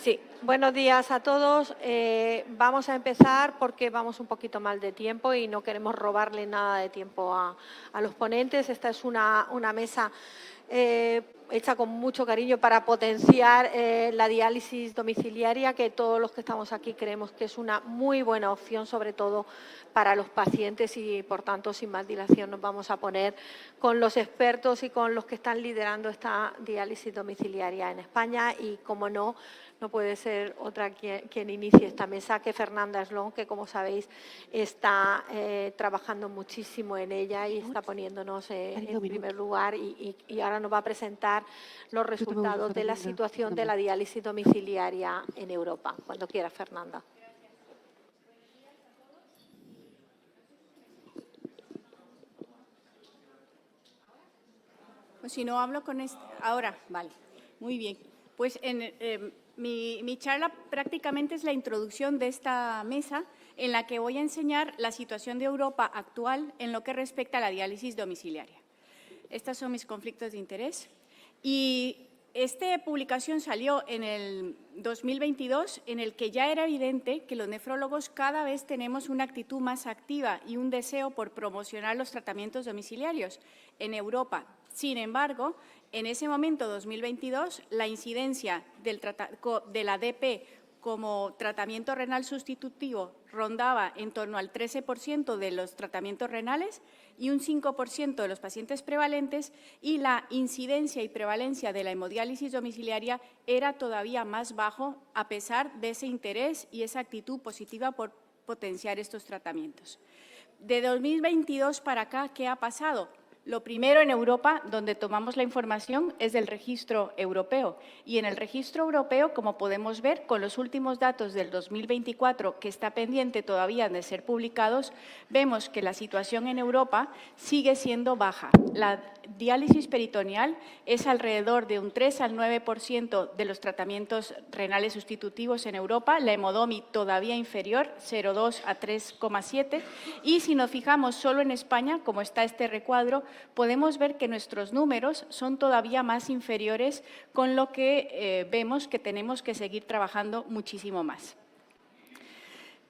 Sí, buenos días a todos. Vamos a empezar porque vamos un poquito mal de tiempo y no queremos robarle nada de tiempo a los ponentes. Esta es una mesa hecha con mucho cariño para potenciar la diálisis domiciliaria, que todos los que estamos aquí creemos que es una muy buena opción, sobre todo para los pacientes, y por tanto, sin más dilación, nos vamos a poner con los expertos y con los que están liderando esta diálisis domiciliaria en España. Y, como no puede ser otra quien inicie esta mesa que Fernanda Slon, que, como sabéis, está trabajando muchísimo en ella y está poniéndonos en primer lugar, y ahora nos va a presentar los resultados de la situación de la diálisis domiciliaria en Europa. Cuando quiera, Fernanda. Pues si no hablo con ahora, vale, muy bien. Pues mi charla prácticamente es la introducción de esta mesa, en la que voy a enseñar la situación de Europa actual en lo que respecta a la diálisis domiciliaria. Estos son mis conflictos de interés. Y esta publicación salió en el 2022, en el que ya era evidente que los nefrólogos cada vez tenemos una actitud más activa y un deseo por promocionar los tratamientos domiciliarios en Europa. Sin embargo, en ese momento, 2022, la incidencia de la DP como tratamiento renal sustitutivo rondaba en torno al 13% de los tratamientos renales y un 5% de los pacientes prevalentes, y la incidencia y prevalencia de la hemodiálisis domiciliaria era todavía más bajo, a pesar de ese interés y esa actitud positiva por potenciar estos tratamientos. De 2022 para acá, ¿qué ha pasado? Lo primero, en Europa, donde tomamos la información, es del registro europeo. Y en el registro europeo, como podemos ver, con los últimos datos del 2024, que está pendiente todavía de ser publicados, vemos que la situación en Europa sigue siendo baja. La diálisis peritoneal es alrededor de un 3 al 9% de los tratamientos renales sustitutivos en Europa, la hemodomi todavía inferior, 0,2 a 3,7, y si nos fijamos solo en España, como está este recuadro, podemos ver que nuestros números son todavía más inferiores, con lo que vemos que tenemos que seguir trabajando muchísimo más.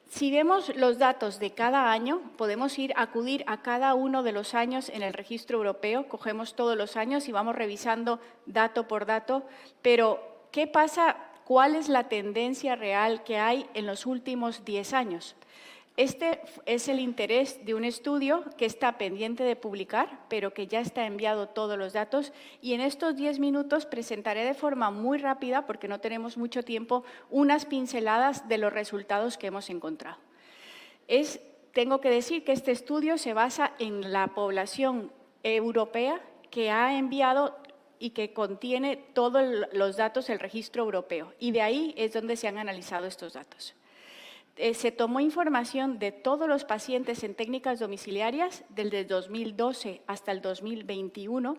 Si vemos los datos de cada año, podemos acudir a cada uno de los años en el registro europeo, cogemos todos los años y vamos revisando dato por dato, pero ¿qué pasa? ¿Cuál es la tendencia real que hay en los últimos 10 años? Este es el interés de un estudio que está pendiente de publicar, pero que ya está enviado todos los datos, y en estos 10 minutos presentaré de forma muy rápida, porque no tenemos mucho tiempo, unas pinceladas de los resultados que hemos encontrado. Tengo que decir que este estudio se basa en la población europea que ha enviado y que contiene todos los datos del registro europeo, y de ahí es donde se han analizado estos datos. Se tomó información de todos los pacientes en técnicas domiciliarias desde el 2012 hasta el 2021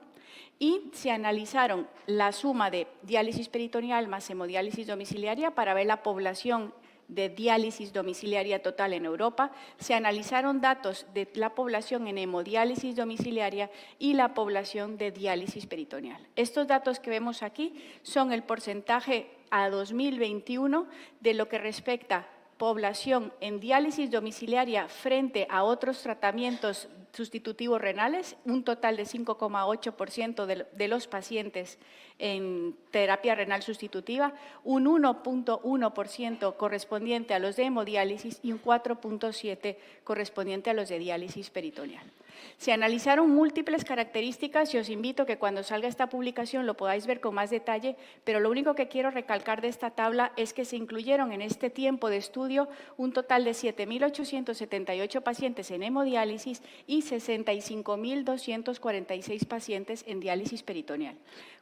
y se analizaron la suma de diálisis peritoneal más hemodiálisis domiciliaria para ver la población de diálisis domiciliaria total en Europa. Se analizaron datos de la población en hemodiálisis domiciliaria y la población de diálisis peritoneal. Estos datos que vemos aquí son el porcentaje a 2021 de lo que respecta población en diálisis domiciliaria frente a otros tratamientos sustitutivos renales, un total de 5,8% de los pacientes en terapia renal sustitutiva, un 1,1% correspondiente a los de hemodiálisis y un 4,7% correspondiente a los de diálisis peritoneal. Se analizaron múltiples características y os invito a que cuando salga esta publicación lo podáis ver con más detalle, pero lo único que quiero recalcar de esta tabla es que se incluyeron en este tiempo de estudio un total de 7.878 pacientes en hemodiálisis y 65.246 pacientes en diálisis peritoneal.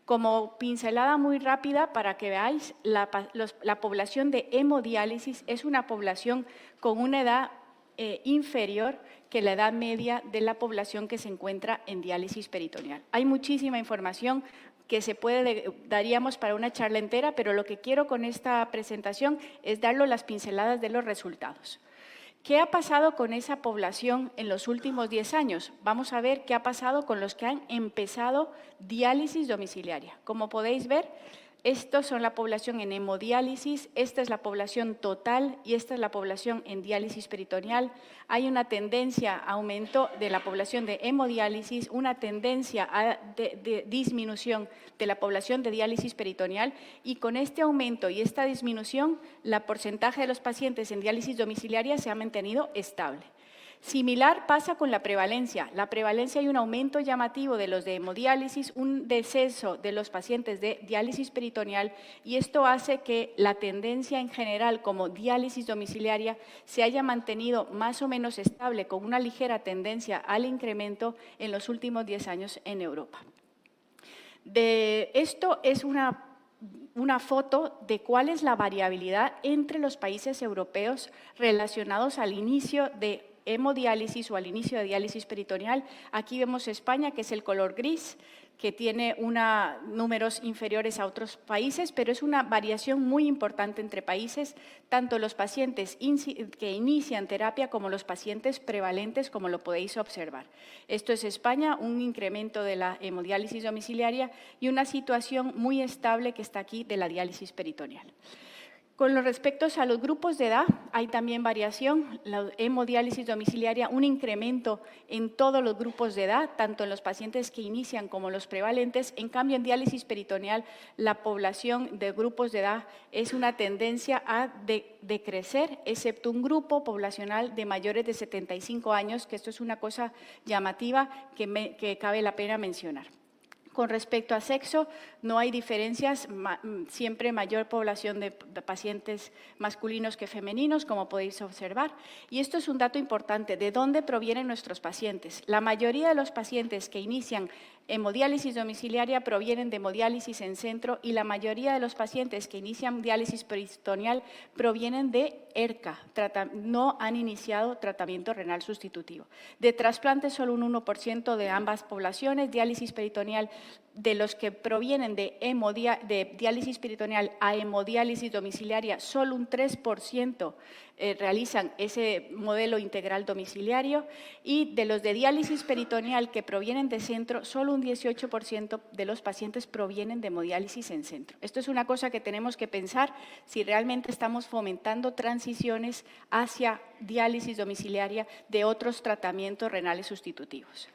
Como pincelada muy rápida para que veáis, la población de hemodiálisis es una población con una edad inferior que la edad media de la población que se encuentra en diálisis peritoneal. Hay muchísima información que daríamos para una charla entera, pero lo que quiero con esta presentación es darles las pinceladas de los resultados. ¿Qué ha pasado con esa población en los últimos 10 años? Vamos a ver qué ha pasado con los que han empezado diálisis domiciliaria. Como podéis ver, Estos son la población en hemodiálisis, esta es la población total y esta es la población en diálisis peritoneal. Hay una tendencia a aumento de la población de hemodiálisis, una tendencia a de disminución de la población de diálisis peritoneal, y con este aumento y esta disminución, el porcentaje de los pacientes en diálisis domiciliaria se ha mantenido estable. Similar pasa con la prevalencia. La prevalencia, hay un aumento llamativo de los de hemodiálisis, un descenso de los pacientes de diálisis peritoneal, y esto hace que la tendencia en general como diálisis domiciliaria se haya mantenido más o menos estable, con una ligera tendencia al incremento en los últimos 10 años en Europa. Esto es una foto de cuál es la variabilidad entre los países europeos relacionados al inicio de hemodiálisis o al inicio de diálisis peritoneal. Aquí vemos España, que es el color gris, que tiene números inferiores a otros países, pero es una variación muy importante entre países, tanto los pacientes que inician terapia como los pacientes prevalentes, como lo podéis observar. Esto es España, un incremento de la hemodiálisis domiciliaria y una situación muy estable que está aquí de la diálisis peritoneal. Con los respectos a los grupos de edad, hay también variación. La hemodiálisis domiciliaria, un incremento en todos los grupos de edad, tanto en los pacientes que inician como los prevalentes. En cambio, en diálisis peritoneal, la población de grupos de edad es una tendencia a decrecer, excepto un grupo poblacional de mayores de 75 años, que esto es una cosa llamativa que cabe la pena mencionar. Con respecto a sexo, no hay diferencias, siempre mayor población de pacientes masculinos que femeninos, como podéis observar. Y esto es un dato importante, ¿de dónde provienen nuestros pacientes? La mayoría de los pacientes que inician hemodiálisis domiciliaria provienen de hemodiálisis en centro, y la mayoría de los pacientes que inician diálisis peritoneal provienen de ERCA, no han iniciado tratamiento renal sustitutivo. De trasplante, solo un 1% de ambas poblaciones. Diálisis peritoneal, de los que provienen de diálisis peritoneal a hemodiálisis domiciliaria, solo un 3% realizan ese modelo integral domiciliario, y de los de diálisis peritoneal que provienen de centro, solo un 18% de los pacientes provienen de hemodiálisis en centro. Esto es una cosa que tenemos que pensar si realmente estamos fomentando transiciones hacia diálisis domiciliaria de otros tratamientos renales sustitutivos.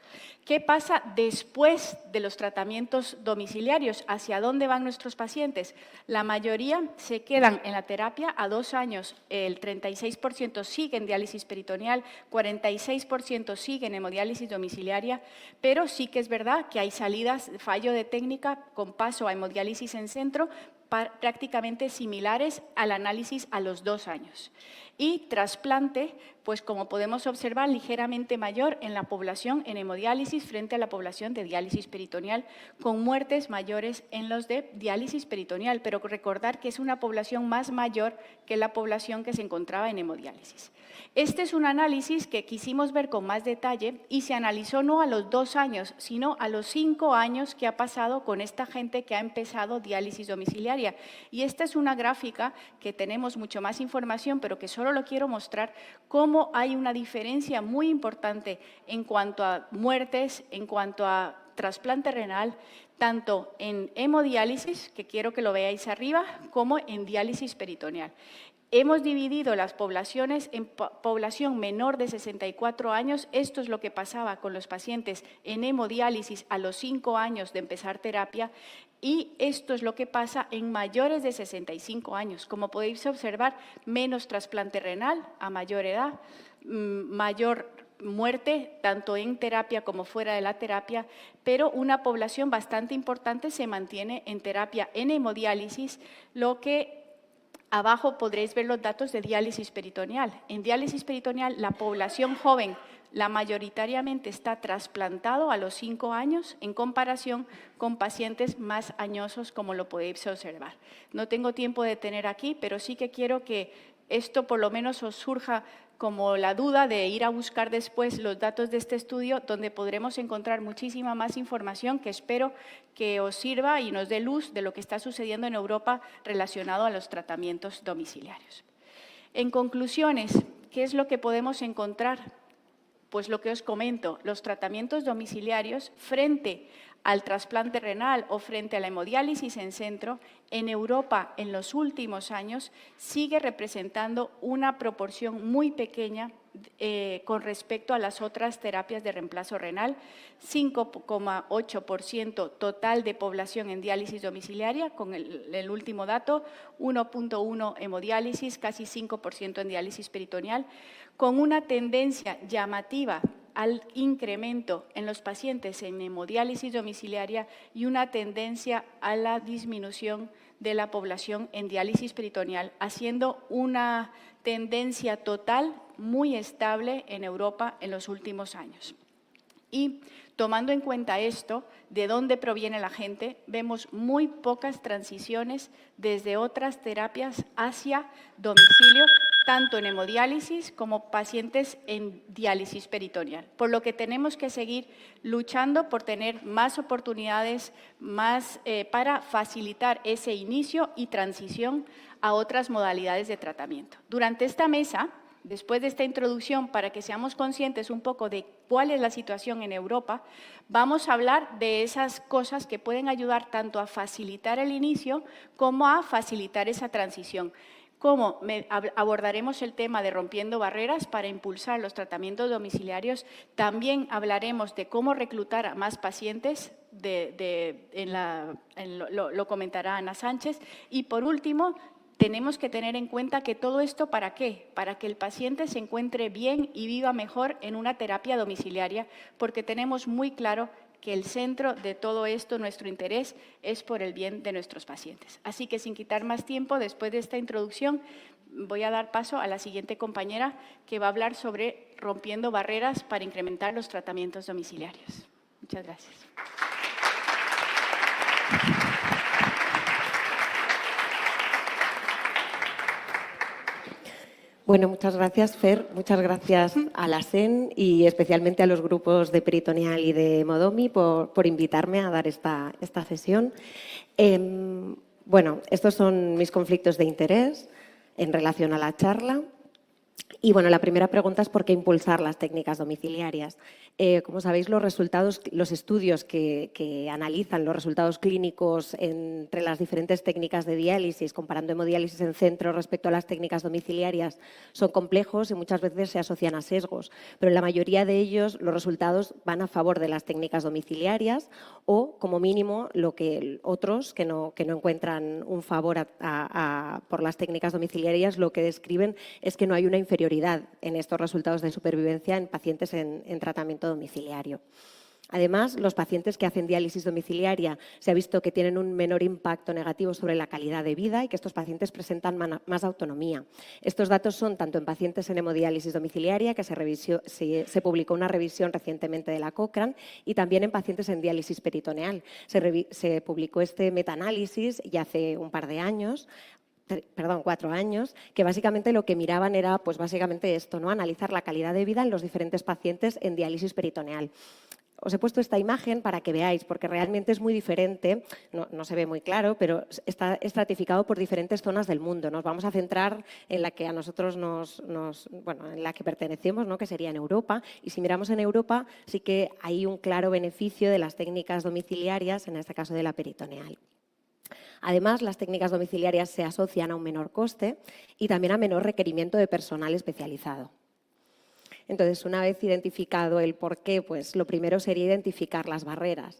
¿Qué pasa después de los tratamientos domiciliarios? ¿Hacia dónde van nuestros pacientes? La mayoría se quedan en la terapia a 2 años, el 36% sigue en diálisis peritoneal, 46% sigue en hemodiálisis domiciliaria, pero sí que es verdad que hay salidas, fallo de técnica con paso a hemodiálisis en centro, prácticamente similares al análisis a los 2 años. Y trasplante, pues como podemos observar, ligeramente mayor en la población en hemodiálisis frente a la población de diálisis peritoneal, con muertes mayores en los de diálisis peritoneal, pero recordar que es una población más mayor que la población que se encontraba en hemodiálisis. Este es un análisis que quisimos ver con más detalle, y se analizó no a los 2 años, sino a los 5 años que ha pasado con esta gente que ha empezado diálisis domiciliaria. Y esta es una gráfica que tenemos mucho más información, pero que solo lo quiero mostrar cómo hay una diferencia muy importante en cuanto a muertes, en cuanto a trasplante renal, tanto en hemodiálisis, que quiero que lo veáis arriba, como en diálisis peritoneal. Hemos dividido las poblaciones en población menor de 64 años. Esto es lo que pasaba con los pacientes en hemodiálisis a los 5 años de empezar terapia, y esto es lo que pasa en mayores de 65 años. Como podéis observar, menos trasplante renal a mayor edad, mayor muerte, tanto en terapia como fuera de la terapia, pero una población bastante importante se mantiene en terapia en hemodiálisis, lo que abajo podréis ver los datos de diálisis peritoneal. En diálisis peritoneal, la población joven mayoritariamente está trasplantado a los 5 años, en comparación con pacientes más añosos, como lo podéis observar. No tengo tiempo de tener aquí, pero sí que quiero que esto por lo menos os surja como la duda de ir a buscar después los datos de este estudio, donde podremos encontrar muchísima más información que espero que os sirva y nos dé luz de lo que está sucediendo en Europa relacionado a los tratamientos domiciliarios. En conclusiones, ¿qué es lo que podemos encontrar? Pues lo que os comento, los tratamientos domiciliarios frente al trasplante renal o frente a la hemodiálisis en centro, en Europa en los últimos años sigue representando una proporción muy pequeña con respecto a las otras terapias de reemplazo renal, 5,8% total de población en diálisis domiciliaria, con el último dato, 1,1% hemodiálisis, casi 5% en diálisis peritoneal, con una tendencia llamativa al incremento en los pacientes en hemodiálisis domiciliaria y una tendencia a la disminución de la población en diálisis peritoneal, haciendo una tendencia total muy estable en Europa en los últimos años. Y tomando en cuenta esto, de dónde proviene la gente, vemos muy pocas transiciones desde otras terapias hacia domicilio, tanto en hemodiálisis como pacientes en diálisis peritoneal. Por lo que tenemos que seguir luchando por tener más oportunidades para facilitar ese inicio y transición a otras modalidades de tratamiento. Durante esta mesa, después de esta introducción, para que seamos conscientes un poco de cuál es la situación en Europa, vamos a hablar de esas cosas que pueden ayudar tanto a facilitar el inicio como a facilitar esa transición. Cómo abordaremos el tema de rompiendo barreras para impulsar los tratamientos domiciliarios. También hablaremos de cómo reclutar a más pacientes, lo comentará Ana Sánchez. Y por último, tenemos que tener en cuenta que todo esto, ¿para qué? Para que el paciente se encuentre bien y viva mejor en una terapia domiciliaria, porque tenemos muy claro que el centro de todo esto, nuestro interés, es por el bien de nuestros pacientes. Así que sin quitar más tiempo, después de esta introducción, voy a dar paso a la siguiente compañera que va a hablar sobre rompiendo barreras para incrementar los tratamientos domiciliarios. Muchas gracias. Bueno, muchas gracias, Fer. Muchas gracias a la SEN y especialmente a los grupos de Peritoneal y de Modomi por invitarme a dar esta sesión. Bueno, estos son mis conflictos de interés en relación a la charla. Y bueno, la primera pregunta es ¿por qué impulsar las técnicas domiciliarias? Como sabéis, los estudios que analizan los resultados clínicos entre las diferentes técnicas de diálisis, comparando hemodiálisis en centro respecto a las técnicas domiciliarias, son complejos y muchas veces se asocian a sesgos. Pero en la mayoría de ellos los resultados van a favor de las técnicas domiciliarias o, como mínimo, otros que no encuentran un favor por las técnicas domiciliarias, lo que describen es que no hay una inferioridad en estos resultados de supervivencia en pacientes en tratamiento domiciliario. Además, los pacientes que hacen diálisis domiciliaria se ha visto que tienen un menor impacto negativo sobre la calidad de vida y que estos pacientes presentan más autonomía. Estos datos son tanto en pacientes en hemodiálisis domiciliaria, que se publicó una revisión recientemente de la Cochrane, y también en pacientes en diálisis peritoneal. Se publicó este metaanálisis ya hace un par de años, 4 años, que básicamente lo que miraban era pues básicamente esto, ¿no? Analizar la calidad de vida en los diferentes pacientes en diálisis peritoneal. Os he puesto esta imagen para que veáis, porque realmente es muy diferente, no se ve muy claro, pero está estratificado por diferentes zonas del mundo. Nos vamos a centrar en la que a nosotros en la que pertenecemos, ¿no? Que sería en Europa. Y si miramos en Europa, sí que hay un claro beneficio de las técnicas domiciliarias, en este caso de la peritoneal. Además, las técnicas domiciliarias se asocian a un menor coste y también a menor requerimiento de personal especializado. Entonces, una vez identificado el porqué, pues lo primero sería identificar las barreras.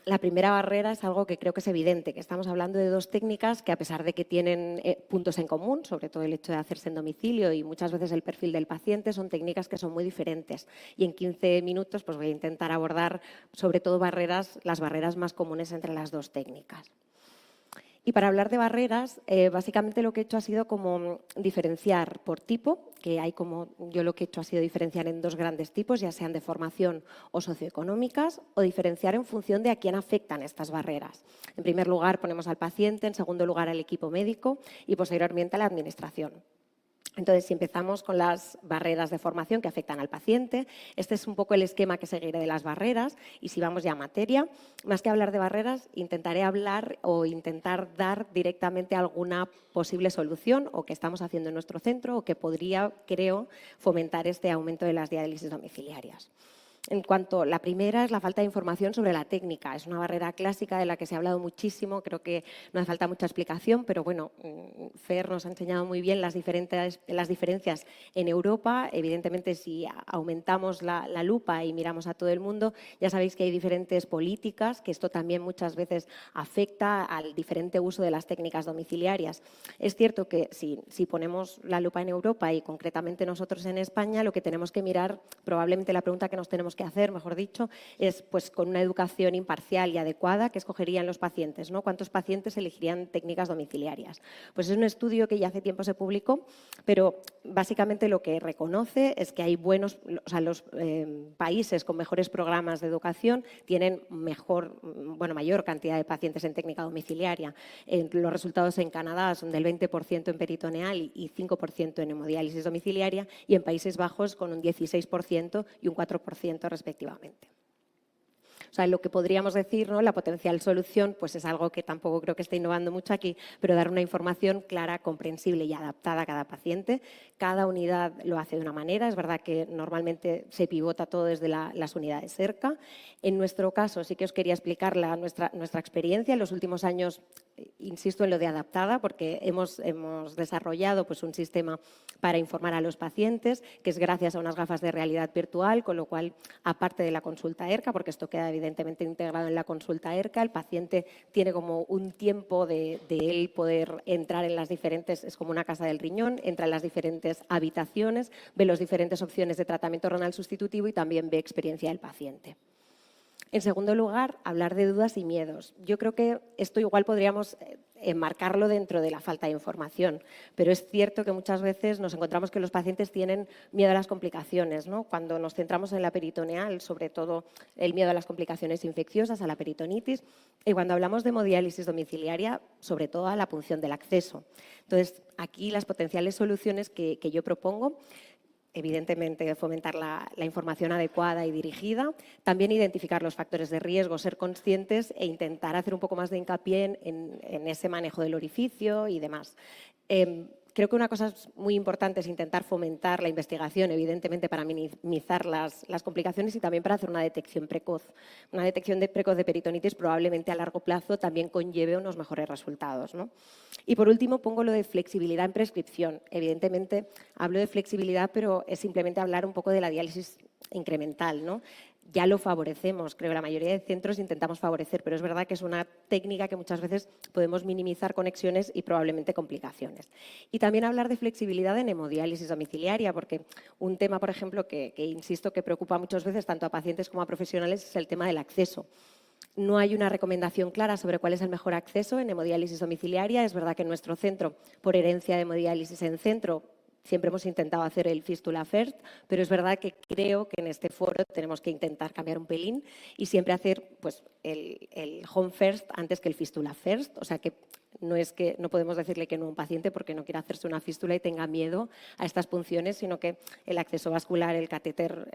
La primera barrera es algo que creo que es evidente, que estamos hablando de dos técnicas que, a pesar de que tienen puntos en común, sobre todo el hecho de hacerse en domicilio y muchas veces el perfil del paciente, son técnicas que son muy diferentes. Y en 15 minutos pues voy a intentar abordar sobre todo las barreras más comunes entre las dos técnicas. Y para hablar de barreras, básicamente lo que he hecho ha sido como diferenciar por tipo, yo lo que he hecho ha sido diferenciar en dos grandes tipos, ya sean de formación o socioeconómicas, o diferenciar en función de a quién afectan estas barreras. En primer lugar ponemos al paciente, en segundo lugar al equipo médico y posteriormente a la administración. Entonces, si empezamos con las barreras de formación que afectan al paciente, este es un poco el esquema que seguiré de las barreras. Y si vamos ya a materia, más que hablar de barreras, intentaré hablar o intentar dar directamente alguna posible solución o que estamos haciendo en nuestro centro o que podría, creo, fomentar este aumento de las diálisis domiciliarias. En cuanto, la primera es la falta de información sobre la técnica. Es una barrera clásica de la que se ha hablado muchísimo, creo que no hace falta mucha explicación, pero bueno, Fer nos ha enseñado muy bien las diferencias en Europa. Evidentemente, si aumentamos la lupa y miramos a todo el mundo, ya sabéis que hay diferentes políticas, que esto también muchas veces afecta al diferente uso de las técnicas domiciliarias. Es cierto que si ponemos la lupa en Europa y concretamente nosotros en España, lo que tenemos que mirar, probablemente la pregunta que nos tenemos que hacer, mejor dicho, es pues con una educación imparcial y adecuada, ¿qué escogerían los pacientes, ¿no? ¿Cuántos pacientes elegirían técnicas domiciliarias? Pues es un estudio que ya hace tiempo se publicó, pero básicamente lo que reconoce es que hay los países con mejores programas de educación tienen mayor cantidad de pacientes en técnica domiciliaria. Los resultados en Canadá son del 20% en peritoneal y 5% en hemodiálisis domiciliaria, y en Países Bajos con un 16% y un 4% respectivamente. O sea, lo que podríamos decir, ¿no? La potencial solución, pues es algo que tampoco creo que esté innovando mucho aquí, pero dar una información clara, comprensible y adaptada a cada paciente. Cada unidad lo hace de una manera. Es verdad que normalmente se pivota todo desde las unidades cerca. En nuestro caso, sí que os quería explicar nuestra experiencia. En los últimos años, insisto en lo de adaptada, porque hemos desarrollado pues, un sistema para informar a los pacientes, que es gracias a unas gafas de realidad virtual, con lo cual, aparte de la consulta ERCA, porque esto queda evidentemente integrado en la consulta ERCA, el paciente tiene como un tiempo de él poder entrar en las diferentes, es como una casa del riñón, entra en las diferentes habitaciones, ve las diferentes opciones de tratamiento renal sustitutivo y también ve experiencia del paciente. En segundo lugar, hablar de dudas y miedos. Yo creo que esto igual podríamos enmarcarlo dentro de la falta de información, pero es cierto que muchas veces nos encontramos que los pacientes tienen miedo a las complicaciones, ¿no? Cuando nos centramos en la peritoneal, sobre todo el miedo a las complicaciones infecciosas, a la peritonitis, y cuando hablamos de hemodiálisis domiciliaria, sobre todo a la punción del acceso. Entonces, aquí las potenciales soluciones que yo propongo, evidentemente, fomentar la información adecuada y dirigida, también identificar los factores de riesgo, ser conscientes e intentar hacer un poco más de hincapié en ese manejo del orificio y demás. Creo que una cosa muy importante es intentar fomentar la investigación, evidentemente, para minimizar las complicaciones y también para hacer una detección precoz. Una detección precoz de peritonitis probablemente a largo plazo también conlleve unos mejores resultados, ¿no? Y por último, pongo lo de flexibilidad en prescripción. Evidentemente, hablo de flexibilidad, pero es simplemente hablar un poco de la diálisis incremental, ¿no? Ya lo favorecemos, creo que la mayoría de centros intentamos favorecer, pero es verdad que es una técnica que muchas veces podemos minimizar conexiones y probablemente complicaciones. Y también hablar de flexibilidad en hemodiálisis domiciliaria, porque un tema, por ejemplo, que insisto que preocupa muchas veces tanto a pacientes como a profesionales es el tema del acceso. No hay una recomendación clara sobre cuál es el mejor acceso en hemodiálisis domiciliaria. Es verdad que en nuestro centro, por herencia de hemodiálisis en centro, siempre hemos intentado hacer el fístula first, pero es verdad que creo que en este foro tenemos que intentar cambiar un pelín y siempre hacer pues, el home first antes que el fístula first. O sea que no podemos decirle que no a un paciente porque no quiere hacerse una fístula y tenga miedo a estas punciones, sino que el acceso vascular, el catéter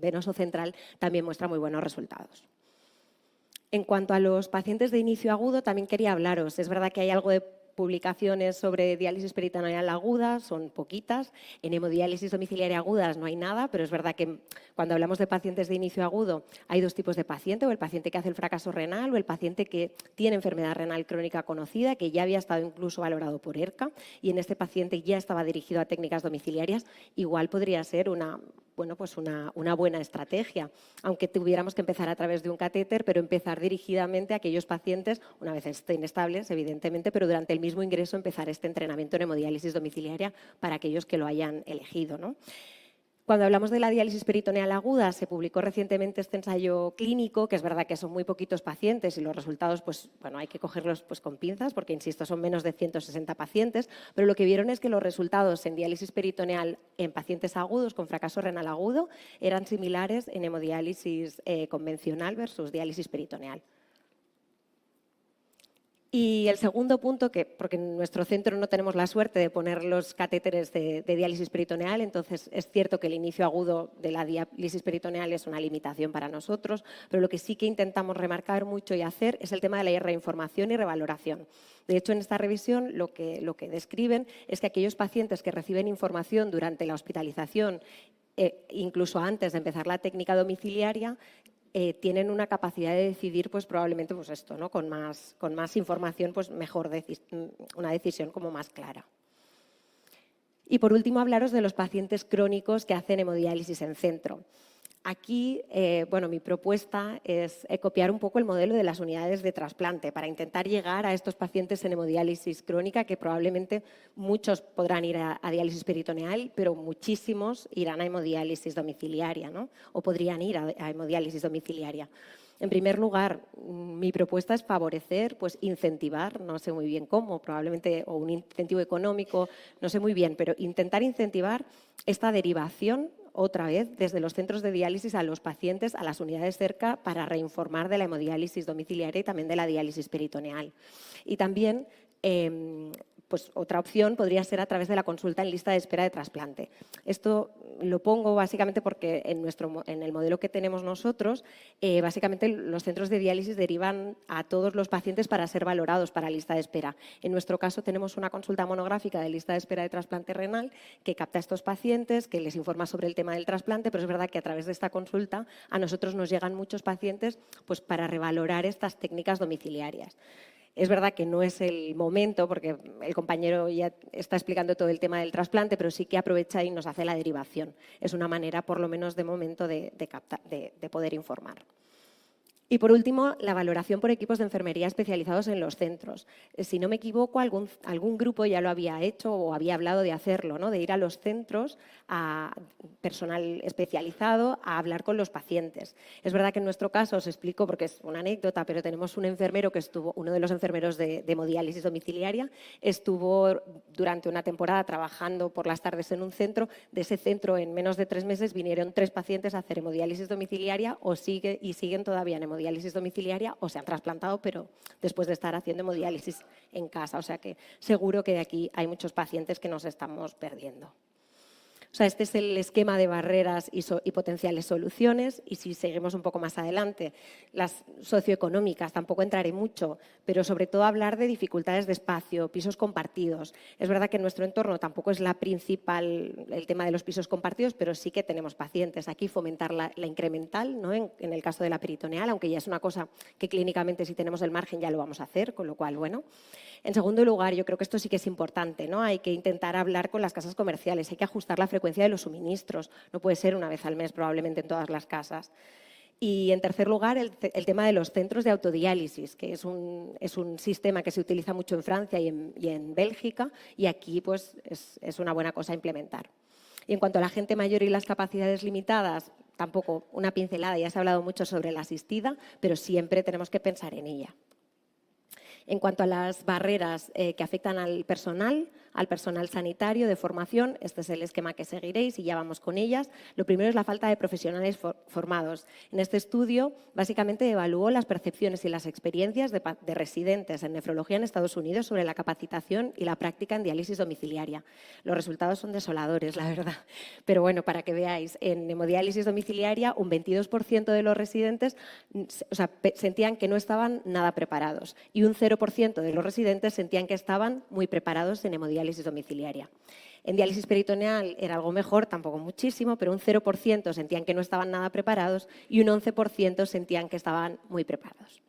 venoso central también muestra muy buenos resultados. En cuanto a los pacientes de inicio agudo, también quería hablaros. Es verdad que hay algo de publicaciones sobre diálisis peritoneal aguda, son poquitas. En hemodiálisis domiciliaria agudas no hay nada, pero es verdad que cuando hablamos de pacientes de inicio agudo hay dos tipos de paciente, o el paciente que hace el fracaso renal o el paciente que tiene enfermedad renal crónica conocida, que ya había estado incluso valorado por ERCA y en este paciente ya estaba dirigido a técnicas domiciliarias. Igual podría ser una buena estrategia, aunque tuviéramos que empezar a través de un catéter, pero empezar dirigidamente a aquellos pacientes, una vez estén estables, evidentemente, pero durante el mismo ingreso empezar este entrenamiento en hemodiálisis domiciliaria para aquellos que lo hayan elegido, ¿no? Cuando hablamos de la diálisis peritoneal aguda, se publicó recientemente este ensayo clínico, que es verdad que son muy poquitos pacientes y los resultados, pues, bueno, hay que cogerlos pues, con pinzas, porque, insisto, son menos de 160 pacientes, pero lo que vieron es que los resultados en diálisis peritoneal en pacientes agudos con fracaso renal agudo eran similares en hemodiálisis convencional versus diálisis peritoneal. Y el segundo punto, porque en nuestro centro no tenemos la suerte de poner los catéteres de diálisis peritoneal, entonces es cierto que el inicio agudo de la diálisis peritoneal es una limitación para nosotros, pero lo que sí que intentamos remarcar mucho y hacer es el tema de la reinformación y revaloración. De hecho, en esta revisión lo que describen es que aquellos pacientes que reciben información durante la hospitalización incluso antes de empezar la técnica domiciliaria, tienen una capacidad de decidir, pues probablemente pues esto, ¿no? Con más información, pues mejor una decisión como más clara. Y por último, hablaros de los pacientes crónicos que hacen hemodiálisis en centro. Aquí, bueno, mi propuesta es copiar un poco el modelo de las unidades de trasplante para intentar llegar a estos pacientes en hemodiálisis crónica, que probablemente muchos podrán ir a diálisis peritoneal, pero muchísimos irán a hemodiálisis domiciliaria, ¿no? O podrían ir a hemodiálisis domiciliaria. En primer lugar, mi propuesta es favorecer, pues incentivar, no sé muy bien cómo, probablemente, o un incentivo económico, no sé muy bien, pero intentar incentivar esta derivación otra vez desde los centros de diálisis a los pacientes a las unidades cerca para reinformar de la hemodiálisis domiciliaria y también de la diálisis peritoneal. Y también, pues otra opción podría ser a través de la consulta en lista de espera de trasplante. Esto lo pongo básicamente porque en el modelo que tenemos nosotros, básicamente los centros de diálisis derivan a todos los pacientes para ser valorados para lista de espera. En nuestro caso tenemos una consulta monográfica de lista de espera de trasplante renal que capta a estos pacientes, que les informa sobre el tema del trasplante, pero es verdad que a través de esta consulta a nosotros nos llegan muchos pacientes pues, para revalorar estas técnicas domiciliarias. Es verdad que no es el momento, porque el compañero ya está explicando todo el tema del trasplante, pero sí que aprovecha y nos hace la derivación. Es una manera, por lo menos de momento, de poder informar. Y, por último, la valoración por equipos de enfermería especializados en los centros. Si no me equivoco, algún grupo ya lo había hecho o había hablado de hacerlo, ¿no? De ir a los centros, a personal especializado, a hablar con los pacientes. Es verdad que en nuestro caso, os explico porque es una anécdota, pero tenemos un enfermero que estuvo, uno de los enfermeros de hemodiálisis domiciliaria, estuvo durante una temporada trabajando por las tardes en un centro. De ese centro, en menos de 3 meses, vinieron 3 pacientes a hacer hemodiálisis domiciliaria siguen todavía en hemodiálisis domiciliaria o se han trasplantado, pero después de estar haciendo hemodiálisis en casa. O sea que seguro que de aquí hay muchos pacientes que nos estamos perdiendo. O sea, este es el esquema de barreras y potenciales soluciones. Y si seguimos un poco más adelante, las socioeconómicas, tampoco entraré mucho, pero sobre todo hablar de dificultades de espacio, pisos compartidos. Es verdad que en nuestro entorno tampoco es la principal el tema de los pisos compartidos, pero sí que tenemos pacientes. Aquí fomentar la incremental, ¿no? En el caso de la peritoneal, aunque ya es una cosa que clínicamente si tenemos el margen ya lo vamos a hacer, con lo cual, bueno. En segundo lugar, yo creo que esto sí que es importante, ¿no? Hay que intentar hablar con las casas comerciales, hay que ajustar la frecuencia de los suministros. No puede ser una vez al mes probablemente en todas las casas. Y en tercer lugar, el tema de los centros de autodiálisis, que es un sistema que se utiliza mucho en Francia y en Bélgica, y aquí pues, es una buena cosa a implementar. Y en cuanto a la gente mayor y las capacidades limitadas, tampoco una pincelada, ya se ha hablado mucho sobre la asistida, pero siempre tenemos que pensar en ella. En cuanto a las barreras que afectan al personal sanitario de formación, este es el esquema que seguiréis y ya vamos con ellas. Lo primero es la falta de profesionales formados. En este estudio, básicamente, evaluó las percepciones y las experiencias de residentes en nefrología en Estados Unidos sobre la capacitación y la práctica en diálisis domiciliaria. Los resultados son desoladores, la verdad. Pero bueno, para que veáis, en hemodiálisis domiciliaria, un 22% de los residentes sentían que no estaban nada preparados y un 0% de los residentes sentían que estaban muy preparados en hemodiálisis domiciliaria. En diálisis peritoneal era algo mejor, tampoco muchísimo, pero un 0% sentían que no estaban nada preparados y un 11% sentían que estaban muy preparados.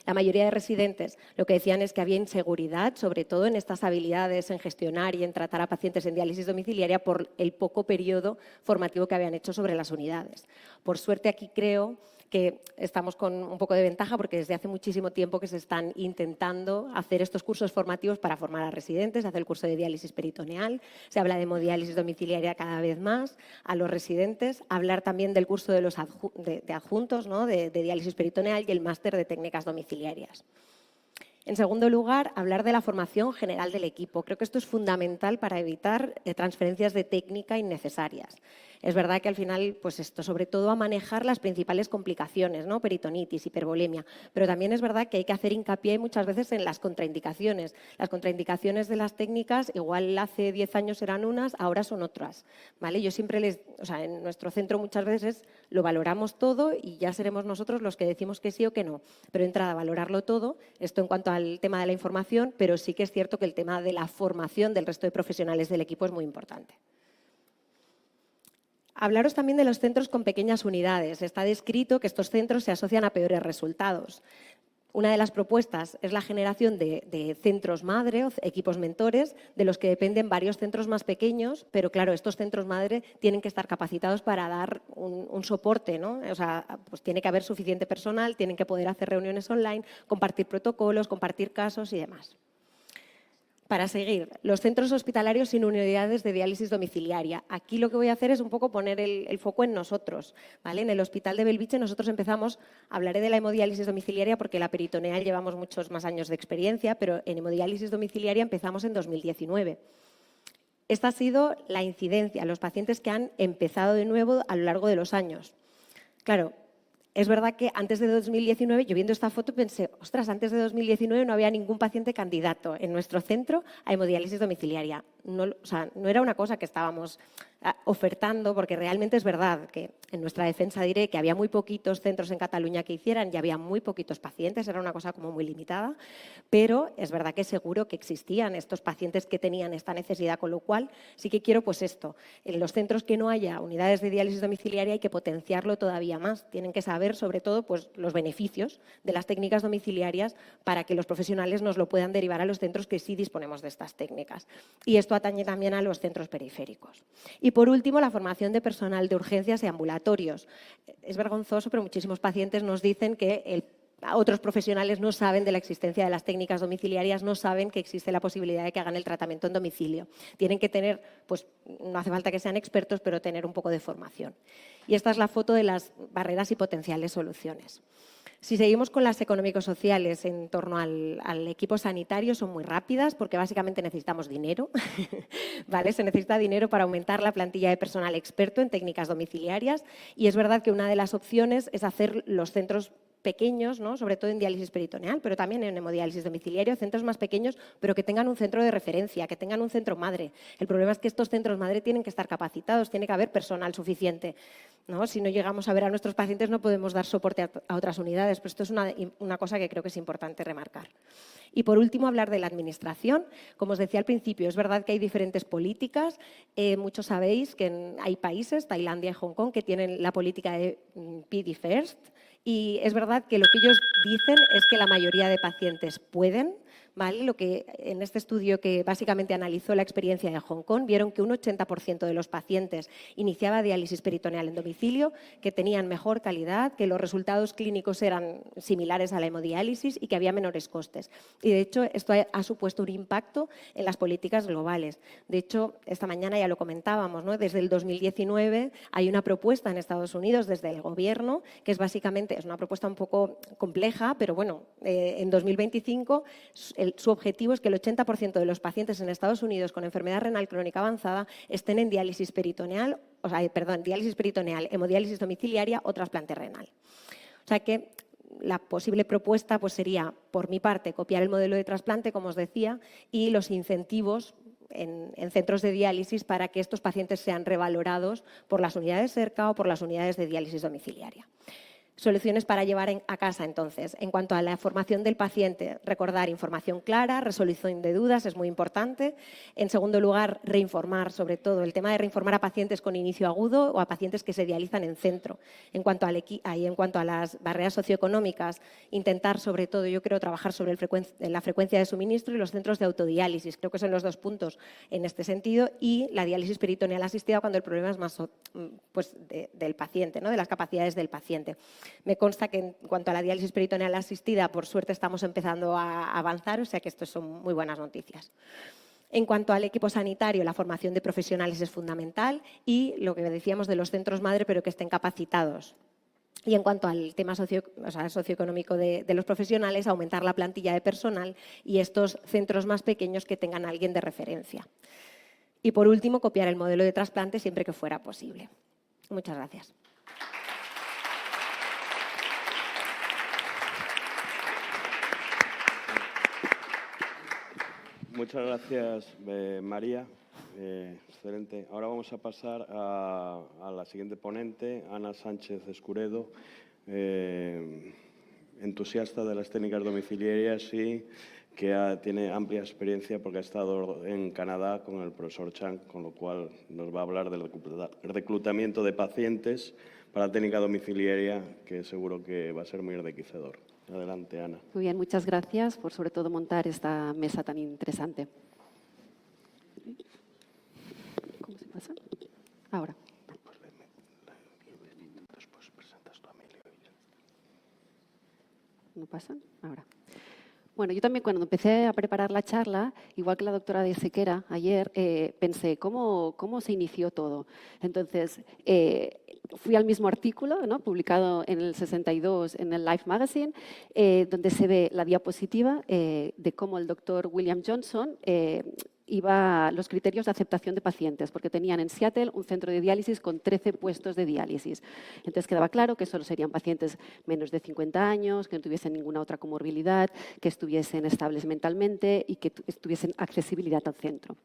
La mayoría de residentes lo que decían es que había inseguridad, sobre todo en estas habilidades en gestionar y en tratar a pacientes en diálisis domiciliaria por el poco periodo formativo que habían hecho sobre las unidades. Por suerte aquí creo que estamos con un poco de ventaja porque desde hace muchísimo tiempo que se están intentando hacer estos cursos formativos para formar a residentes, se hace el curso de diálisis peritoneal, se habla de hemodiálisis domiciliaria cada vez más a los residentes, hablar también del curso de los adjuntos, ¿no? de diálisis peritoneal y el máster de técnicas domiciliarias. En segundo lugar, hablar de la formación general del equipo. Creo que esto es fundamental para evitar transferencias de técnica innecesarias. Es verdad que al final, pues esto, sobre todo a manejar las principales complicaciones, ¿no? Peritonitis, hipervolemia, pero también es verdad que hay que hacer hincapié muchas veces en las contraindicaciones. Las contraindicaciones de las técnicas, igual hace 10 años eran unas, ahora son otras, ¿vale? Yo siempre en nuestro centro muchas veces lo valoramos todo y ya seremos nosotros los que decimos que sí o que no, pero de entrada valorarlo todo, esto en cuanto al tema de la información, pero sí que es cierto que el tema de la formación del resto de profesionales del equipo es muy importante. Hablaros también de los centros con pequeñas unidades. Está descrito que estos centros se asocian a peores resultados. Una de las propuestas es la generación de centros madre o equipos mentores, de los que dependen varios centros más pequeños, pero claro, estos centros madre tienen que estar capacitados para dar un soporte, ¿no? O sea, pues tiene que haber suficiente personal, tienen que poder hacer reuniones online, compartir protocolos, compartir casos y demás. Para seguir, los centros hospitalarios sin unidades de diálisis domiciliaria. Aquí lo que voy a hacer es un poco poner el foco en nosotros, ¿vale? En el Hospital de Belviche nosotros empezamos, hablaré de la hemodiálisis domiciliaria porque la peritoneal llevamos muchos más años de experiencia, pero en hemodiálisis domiciliaria empezamos en 2019. Esta ha sido la incidencia, los pacientes que han empezado de nuevo a lo largo de los años. Claro, es verdad que antes de 2019, yo viendo esta foto pensé, ostras, antes de 2019 no había ningún paciente candidato en nuestro centro a hemodiálisis domiciliaria. No, o sea, no era una cosa que estábamos ofertando, porque realmente es verdad que en nuestra defensa diré que había muy poquitos centros en Cataluña que hicieran y había muy poquitos pacientes, era una cosa como muy limitada, pero es verdad que seguro que existían estos pacientes que tenían esta necesidad, con lo cual sí que quiero pues esto, en los centros que no haya unidades de diálisis domiciliaria hay que potenciarlo todavía más, tienen que saber sobre todo pues los beneficios de las técnicas domiciliarias para que los profesionales nos lo puedan derivar a los centros que sí disponemos de estas técnicas. Y esto atañe también a los centros periféricos. Y por último, la formación de personal de urgencias y ambulatorios. Es vergonzoso, pero muchísimos pacientes nos dicen que otros profesionales no saben de la existencia de las técnicas domiciliarias, no saben que existe la posibilidad de que hagan el tratamiento en domicilio. Tienen que tener, pues no hace falta que sean expertos, pero tener un poco de formación. Y esta es la foto de las barreras y potenciales soluciones. Si seguimos con las económico-sociales en torno al equipo sanitario, son muy rápidas porque básicamente necesitamos dinero. ¿Vale? Se necesita dinero para aumentar la plantilla de personal experto en técnicas domiciliarias y es verdad que una de las opciones es hacer los centros pequeños, ¿no? Sobre todo en diálisis peritoneal, pero también en hemodiálisis domiciliario, centros más pequeños, pero que tengan un centro de referencia, que tengan un centro madre. El problema es que estos centros madre tienen que estar capacitados, tiene que haber personal suficiente, ¿no? Si no llegamos a ver a nuestros pacientes no podemos dar soporte a otras unidades, pero esto es una cosa que creo que es importante remarcar. Y por último, hablar de la administración. Como os decía al principio, es verdad que hay diferentes políticas. Muchos sabéis que hay países, Tailandia y Hong Kong, que tienen la política de PD First. Y es verdad que lo que ellos dicen es que la mayoría de pacientes pueden, ¿vale? Lo que en este estudio que básicamente analizó la experiencia de Hong Kong, vieron que un 80% de los pacientes iniciaba diálisis peritoneal en domicilio, que tenían mejor calidad, que los resultados clínicos eran similares a la hemodiálisis y que había menores costes. Y de hecho esto ha supuesto un impacto en las políticas globales. De hecho, esta mañana ya lo comentábamos, ¿no? Desde el 2019 hay una propuesta en Estados Unidos desde el gobierno que es básicamente, es una propuesta un poco compleja, pero bueno, en 2025 su objetivo es que el 80% de los pacientes en Estados Unidos con enfermedad renal crónica avanzada estén en diálisis peritoneal, diálisis peritoneal, hemodiálisis domiciliaria o trasplante renal. O sea que la posible propuesta pues sería, por mi parte, copiar el modelo de trasplante, como os decía, y los incentivos en centros de diálisis para que estos pacientes sean revalorados por las unidades cerca o por las unidades de diálisis domiciliaria. Soluciones para llevar a casa, entonces. En cuanto a la formación del paciente, recordar información clara, resolución de dudas, es muy importante. En segundo lugar, reinformar, sobre todo, el tema de reinformar a pacientes con inicio agudo o a pacientes que se dializan en centro. En cuanto a las barreras socioeconómicas, intentar, sobre todo, yo creo, trabajar sobre la frecuencia de suministro y los centros de autodiálisis. Creo que son los dos puntos en este sentido. Y la diálisis peritoneal asistida cuando el problema es más pues, del paciente, ¿no? De las capacidades del paciente. Me consta que en cuanto a la diálisis peritoneal asistida, por suerte estamos empezando a avanzar, o sea que esto son muy buenas noticias. En cuanto al equipo sanitario, la formación de profesionales es fundamental y lo que decíamos de los centros madre, pero que estén capacitados. Y en cuanto al tema socioeconómico de los profesionales, aumentar la plantilla de personal y estos centros más pequeños que tengan a alguien de referencia. Y por último, copiar el modelo de trasplante siempre que fuera posible. Muchas gracias. Muchas gracias, María. Excelente. Ahora vamos a pasar a la siguiente ponente, Ana Sánchez Escuredo, entusiasta de las técnicas domiciliarias y que tiene amplia experiencia porque ha estado en Canadá con el profesor Chang, con lo cual nos va a hablar del reclutamiento de pacientes para la técnica domiciliaria, que seguro que va a ser muy enriquecedor. Adelante, Ana. Muy bien, muchas gracias por sobre todo montar esta mesa tan interesante. ¿Cómo se pasa? Ahora. Después presentas tú a Emilio. ¿No pasan? Ahora. Bueno, yo también cuando empecé a preparar la charla, igual que la doctora de Sequera ayer, pensé, ¿cómo se inició todo? Entonces, fui al mismo artículo, ¿no?, publicado en el 62 en el Life Magazine, donde se ve la diapositiva de cómo el doctor William Johnson iba los criterios de aceptación de pacientes, porque tenían en Seattle un centro de diálisis con 13 puestos de diálisis. Entonces quedaba claro que solo serían pacientes menos de 50 años, que no tuviesen ninguna otra comorbilidad, que estuviesen estables mentalmente y que tuviesen accesibilidad al centro.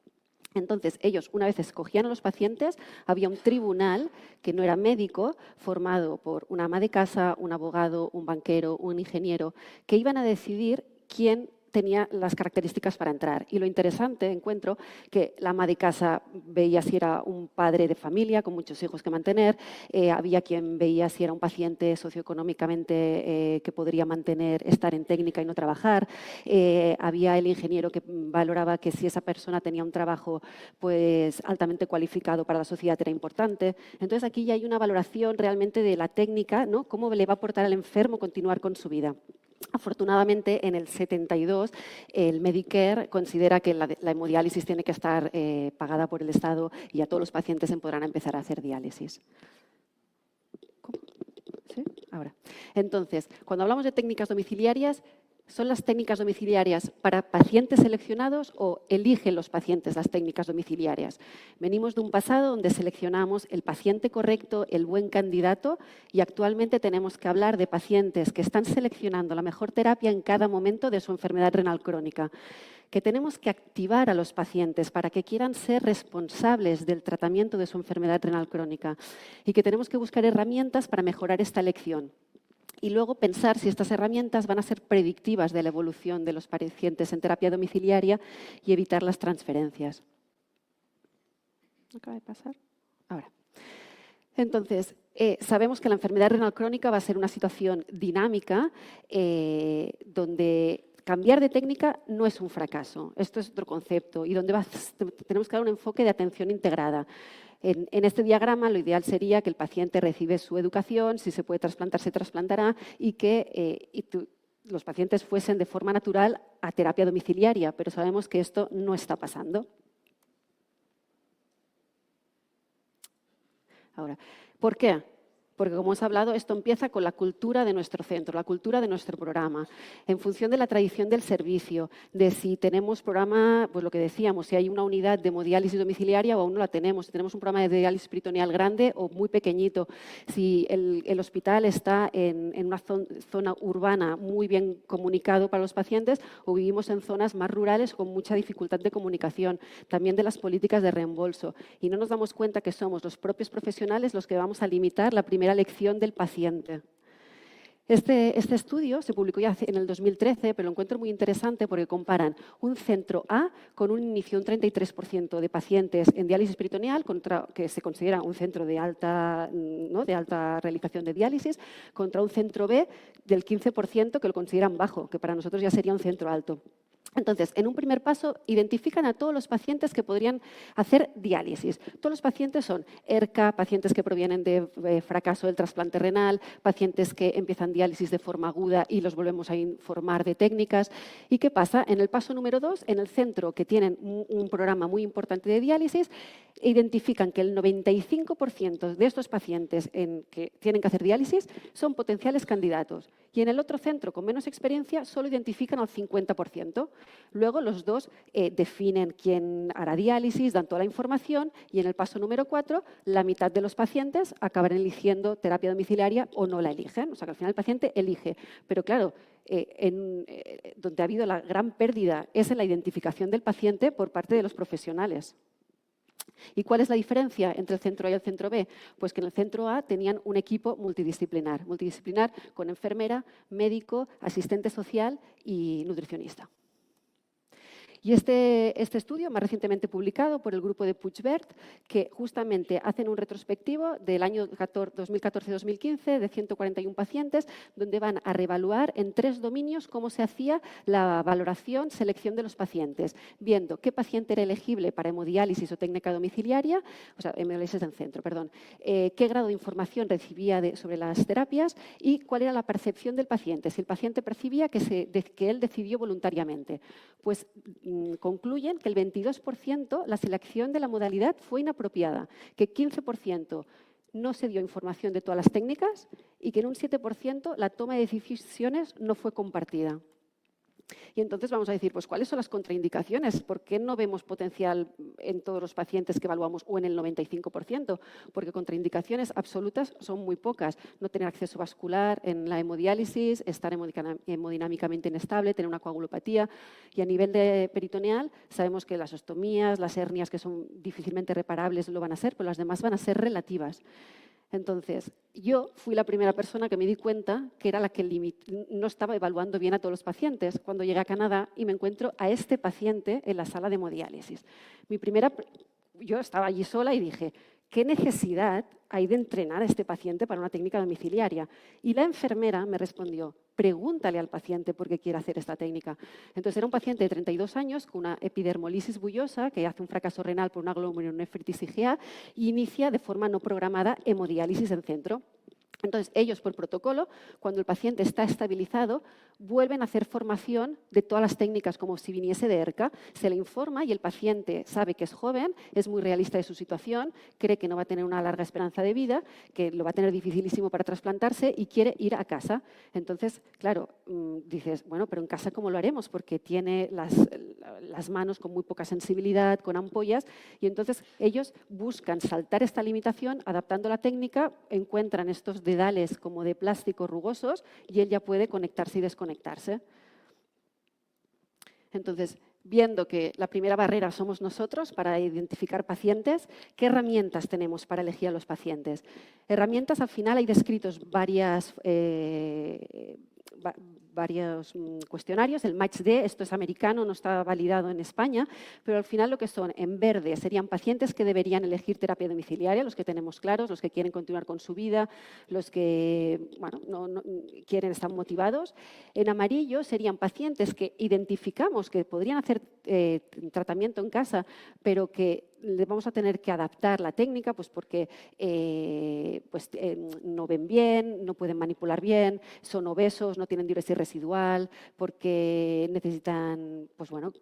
Entonces, ellos, una vez escogían a los pacientes, había un tribunal que no era médico, formado por una ama de casa, un abogado, un banquero, un ingeniero, que iban a decidir quién tenía las características para entrar. Y lo interesante, encuentro, que la ama de casa veía si era un padre de familia con muchos hijos que mantener, había quien veía si era un paciente socioeconómicamente que podría mantener, estar en técnica y no trabajar, había el ingeniero que valoraba que si esa persona tenía un trabajo pues altamente cualificado para la sociedad era importante. Entonces aquí ya hay una valoración realmente de la técnica, ¿no?, cómo le va a aportar al enfermo continuar con su vida. Afortunadamente, en el 72, el Medicare considera que la hemodiálisis tiene que estar pagada por el Estado y a todos los pacientes se podrán empezar a hacer diálisis. ¿Cómo? ¿Sí? Ahora. Entonces, cuando hablamos de técnicas domiciliarias, ¿son las técnicas domiciliarias para pacientes seleccionados o eligen los pacientes las técnicas domiciliarias? Venimos de un pasado donde seleccionamos el paciente correcto, el buen candidato, y actualmente tenemos que hablar de pacientes que están seleccionando la mejor terapia en cada momento de su enfermedad renal crónica, que tenemos que activar a los pacientes para que quieran ser responsables del tratamiento de su enfermedad renal crónica y que tenemos que buscar herramientas para mejorar esta elección. Y luego pensar si estas herramientas van a ser predictivas de la evolución de los pacientes en terapia domiciliaria y evitar las transferencias. ¿Acaba de pasar? Ahora. Entonces, sabemos que la enfermedad renal crónica va a ser una situación dinámica donde cambiar de técnica no es un fracaso. Esto es otro concepto y donde tenemos que dar un enfoque de atención integrada. En este diagrama lo ideal sería que el paciente recibe su educación, si se puede trasplantar, se trasplantará y que los pacientes fuesen de forma natural a terapia domiciliaria, pero sabemos que esto no está pasando. Ahora, ¿por qué? Porque, como hemos hablado, esto empieza con la cultura de nuestro centro, la cultura de nuestro programa, en función de la tradición del servicio, de si tenemos programa, pues lo que decíamos, si hay una unidad de hemodiálisis domiciliaria o aún no la tenemos, si tenemos un programa de diálisis peritoneal grande o muy pequeñito, si el hospital está en una zona urbana muy bien comunicado para los pacientes o vivimos en zonas más rurales con mucha dificultad de comunicación, también de las políticas de reembolso. Y no nos damos cuenta que somos los propios profesionales los que vamos a limitar la primera elección del paciente. Este estudio se publicó ya en el 2013, pero lo encuentro muy interesante porque comparan un centro A con un inicio un 33% de pacientes en diálisis peritoneal, que se considera un centro de alta realización de diálisis, contra un centro B del 15% que lo consideran bajo, que para nosotros ya sería un centro alto. Entonces, en un primer paso, identifican a todos los pacientes que podrían hacer diálisis. Todos los pacientes son ERCA, pacientes que provienen de fracaso del trasplante renal, pacientes que empiezan diálisis de forma aguda y los volvemos a informar de técnicas. ¿Y qué pasa? En el paso número 2, en el centro que tienen un programa muy importante de diálisis, identifican que el 95% de estos pacientes que tienen que hacer diálisis son potenciales candidatos. Y en el otro centro, con menos experiencia, solo identifican al 50%. Luego los dos definen quién hará diálisis, dan toda la información y en el paso número 4 la mitad de los pacientes acabarán eligiendo terapia domiciliaria o no la eligen. O sea que al final el paciente elige. Pero claro, donde ha habido la gran pérdida es en la identificación del paciente por parte de los profesionales. ¿Y cuál es la diferencia entre el centro A y el centro B? Pues que en el centro A tenían un equipo multidisciplinar con enfermera, médico, asistente social y nutricionista. Y este estudio, más recientemente publicado por el grupo de Puigvert, que justamente hacen un retrospectivo del año 2014-2015 de 141 pacientes, donde van a reevaluar en 3 dominios cómo se hacía la valoración, selección de los pacientes, viendo qué paciente era elegible para hemodiálisis o técnica domiciliaria, o sea, hemodiálisis en centro, perdón, qué grado de información recibía sobre las terapias y cuál era la percepción del paciente, si el paciente percibía que él decidió voluntariamente. Pues concluyen que el 22% la selección de la modalidad fue inapropiada, que 15% no se dio información de todas las técnicas y que en un 7% la toma de decisiones no fue compartida. Y entonces vamos a decir, pues, ¿cuáles son las contraindicaciones? ¿Por qué no vemos potencial en todos los pacientes que evaluamos o en el 95%? Porque contraindicaciones absolutas son muy pocas. No tener acceso vascular en la hemodiálisis, estar hemodinámicamente inestable, tener una coagulopatía. Y a nivel de peritoneal sabemos que las ostomías, las hernias que son difícilmente reparables lo van a ser, pero las demás van a ser relativas. Entonces, yo fui la primera persona que me di cuenta que era la que no estaba evaluando bien a todos los pacientes. Cuando llegué a Canadá y me encuentro a este paciente en la sala de hemodiálisis. Yo estaba allí sola y dije, ¿qué necesidad hay de entrenar a este paciente para una técnica domiciliaria? Y la enfermera me respondió, pregúntale al paciente por qué quiere hacer esta técnica. Entonces, era un paciente de 32 años con una epidermolisis bullosa que hace un fracaso renal por una glomerulonefritis IgA y inicia de forma no programada hemodiálisis en centro. Entonces, ellos, por protocolo, cuando el paciente está estabilizado, vuelven a hacer formación de todas las técnicas como si viniese de ERCA. Se le informa y el paciente sabe que es joven, es muy realista de su situación, cree que no va a tener una larga esperanza de vida, que lo va a tener dificilísimo para trasplantarse y quiere ir a casa. Entonces, claro, dices, bueno, pero en casa ¿cómo lo haremos? Porque tiene las manos con muy poca sensibilidad, con ampollas, y entonces ellos buscan saltar esta limitación, adaptando la técnica, encuentran estos dedales como de plástico rugosos y él ya puede conectarse y desconectarse. Entonces, viendo que la primera barrera somos nosotros para identificar pacientes, ¿qué herramientas tenemos para elegir a los pacientes? Herramientas, al final hay descritos varios cuestionarios. El MATCH-D, esto es americano, no está validado en España, pero al final lo que son en verde serían pacientes que deberían elegir terapia domiciliaria, los que tenemos claros, los que quieren continuar con su vida, los que no quieren estar motivados. En amarillo serían pacientes que identificamos que podrían hacer tratamiento en casa, pero que le vamos a tener que adaptar la técnica pues porque no ven bien, no pueden manipular bien, son obesos, no tienen diuresis residual, porque necesitan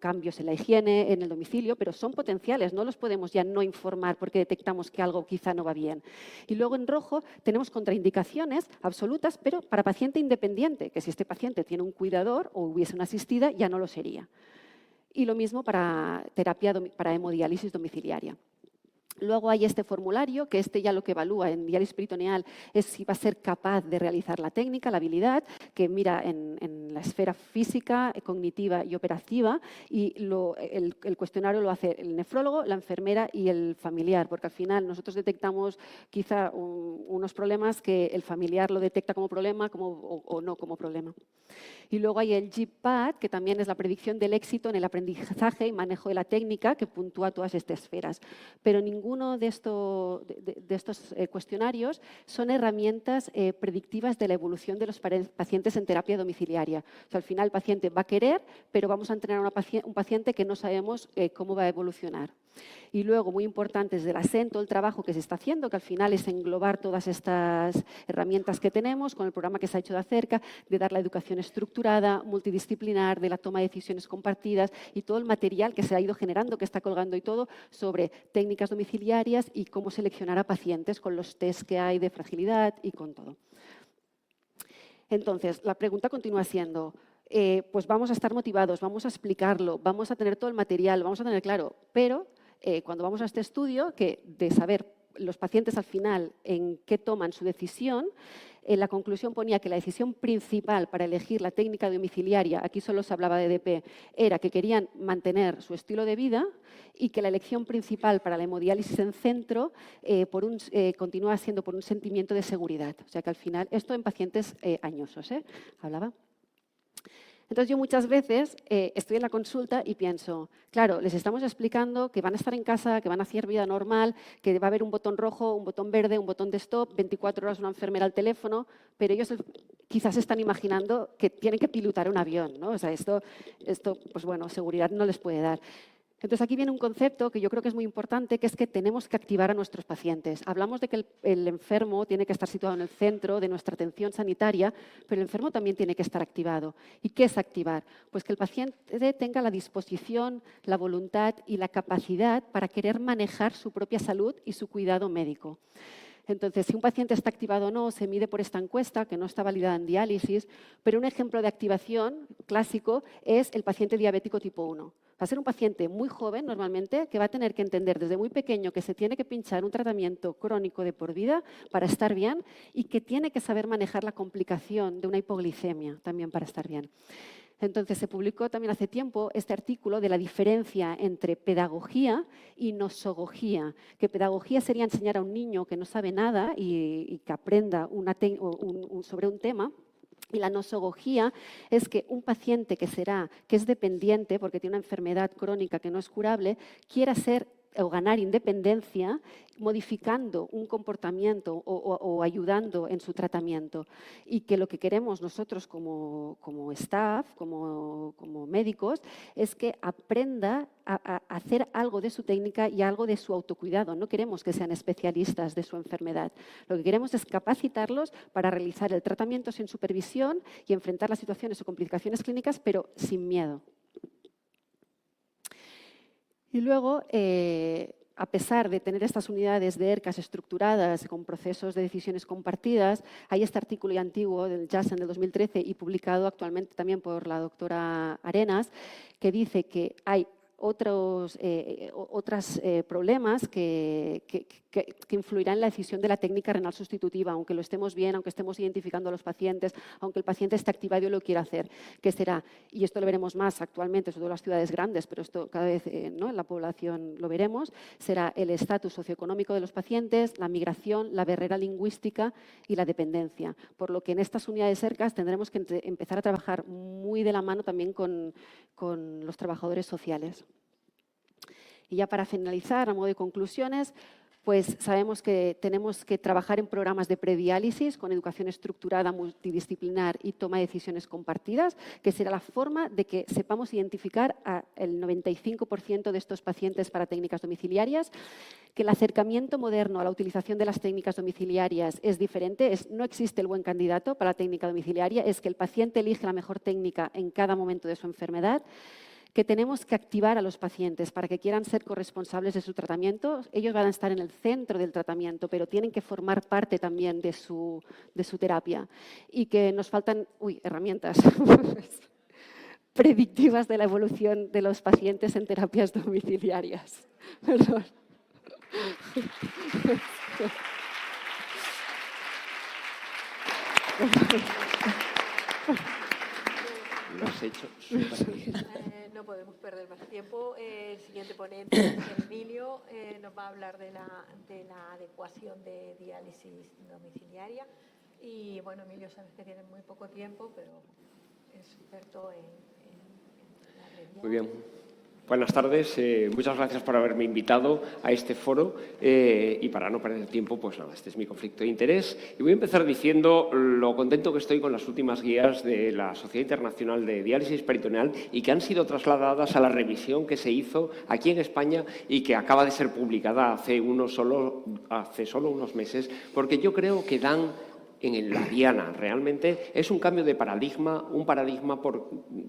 cambios en la higiene, en el domicilio, pero son potenciales, no los podemos ya no informar porque detectamos que algo quizá no va bien. Y luego en rojo tenemos contraindicaciones absolutas, pero para paciente independiente, que si este paciente tiene un cuidador o hubiese una asistida, ya no lo sería. Y lo mismo para para hemodiálisis domiciliaria. Luego hay este formulario, que ya lo que evalúa en diálisis peritoneal es si va a ser capaz de realizar la técnica, la habilidad, que mira en la esfera física, cognitiva y operativa, y el cuestionario lo hace el nefrólogo, la enfermera y el familiar, porque al final nosotros detectamos quizá unos problemas que el familiar lo detecta como problema o no como problema. Y luego hay el GPAD, que también es la predicción del éxito en el aprendizaje y manejo de la técnica, que puntúa todas estas esferas. Pero ninguno de estos cuestionarios son herramientas predictivas de la evolución de los pacientes en terapia domiciliaria. O sea, al final el paciente va a querer, pero vamos a entrenar a un paciente que no sabemos cómo va a evolucionar. Y luego, muy importante, es del acento, el trabajo que se está haciendo, que al final es englobar todas estas herramientas que tenemos con el programa que se ha hecho de cerca, de dar la educación estructurada, multidisciplinar, de la toma de decisiones compartidas y todo el material que se ha ido generando, que está colgando y todo, sobre técnicas domiciliarias y cómo seleccionar a pacientes con los test que hay de fragilidad y con todo. Entonces, la pregunta continúa siendo, pues vamos a estar motivados, vamos a explicarlo, vamos a tener todo el material, vamos a tener claro, pero cuando vamos a este estudio, que de saber los pacientes al final en qué toman su decisión, la conclusión ponía que la decisión principal para elegir la técnica domiciliaria, aquí solo se hablaba de EDP, era que querían mantener su estilo de vida y que la elección principal para la hemodiálisis en centro continúa siendo por un sentimiento de seguridad. O sea que al final, esto en pacientes añosos, hablaba. Entonces, yo muchas veces estoy en la consulta y pienso, claro, les estamos explicando que van a estar en casa, que van a hacer vida normal, que va a haber un botón rojo, un botón verde, un botón de stop, 24 horas una enfermera al teléfono, pero ellos quizás están imaginando que tienen que pilotar un avión, ¿no? O sea, esto, pues bueno, seguridad no les puede dar. Entonces, aquí viene un concepto que yo creo que es muy importante, que es que tenemos que activar a nuestros pacientes. Hablamos de que el enfermo tiene que estar situado en el centro de nuestra atención sanitaria, pero el enfermo también tiene que estar activado. ¿Y qué es activar? Pues que el paciente tenga la disposición, la voluntad y la capacidad para querer manejar su propia salud y su cuidado médico. Entonces, si un paciente está activado o no, se mide por esta encuesta, que no está validada en diálisis, pero un ejemplo de activación clásico es el paciente diabético tipo 1. Va a ser un paciente muy joven, normalmente, que va a tener que entender desde muy pequeño que se tiene que pinchar un tratamiento crónico de por vida para estar bien y que tiene que saber manejar la complicación de una hipoglicemia también para estar bien. Entonces, se publicó también hace tiempo este artículo de la diferencia entre pedagogía y nosogogía, que pedagogía sería enseñar a un niño que no sabe nada y que aprenda sobre un tema. Y la nosogogía es que un paciente que es dependiente porque tiene una enfermedad crónica que no es curable, quiera ser o ganar independencia modificando un comportamiento o ayudando en su tratamiento. Y que lo que queremos nosotros como staff, como médicos, es que aprenda a hacer algo de su técnica y algo de su autocuidado. No queremos que sean especialistas de su enfermedad. Lo que queremos es capacitarlos para realizar el tratamiento sin supervisión y enfrentar las situaciones o complicaciones clínicas, pero sin miedo. Y luego, a pesar de tener estas unidades de ERCAS estructuradas con procesos de decisiones compartidas, hay este artículo ya antiguo del JASN del 2013 y publicado actualmente también por la doctora Arenas, que dice que hay otros problemas que influirán en la decisión de la técnica renal sustitutiva, aunque lo estemos bien, aunque estemos identificando a los pacientes, aunque el paciente esté activado y lo quiera hacer, que será, y esto lo veremos más actualmente, sobre todo en las ciudades grandes, pero esto cada vez ¿no? en la población lo veremos, será el estatus socioeconómico de los pacientes, la migración, la barrera lingüística y la dependencia. Por lo que en estas unidades ERCAS tendremos que empezar a trabajar muy de la mano también con los trabajadores sociales. Y ya para finalizar, a modo de conclusiones, pues sabemos que tenemos que trabajar en programas de prediálisis con educación estructurada, multidisciplinar y toma de decisiones compartidas, que será la forma de que sepamos identificar al 95% de estos pacientes para técnicas domiciliarias, que el acercamiento moderno a la utilización de las técnicas domiciliarias es diferente, no existe el buen candidato para la técnica domiciliaria, es que el paciente elige la mejor técnica en cada momento de su enfermedad, que tenemos que activar a los pacientes para que quieran ser corresponsables de su tratamiento. Ellos van a estar en el centro del tratamiento, pero tienen que formar parte también de su terapia. Y que nos faltan herramientas predictivas de la evolución de los pacientes en terapias domiciliarias. Perdón. Lo has hecho súper bien. No podemos perder más tiempo. El siguiente ponente, Emilio, nos va a hablar de la adecuación de diálisis domiciliaria. Y bueno, Emilio, sabes que tiene muy poco tiempo, pero es experto en la red. Muy bien. Buenas tardes, muchas gracias por haberme invitado a este foro y para no perder tiempo, pues nada, este es mi conflicto de interés. Y voy a empezar diciendo lo contento que estoy con las últimas guías de la Sociedad Internacional de Diálisis Peritoneal y que han sido trasladadas a la revisión que se hizo aquí en España y que acaba de ser publicada hace solo unos meses, porque yo creo que dan en la diana. Realmente es un cambio de paradigma, un paradigma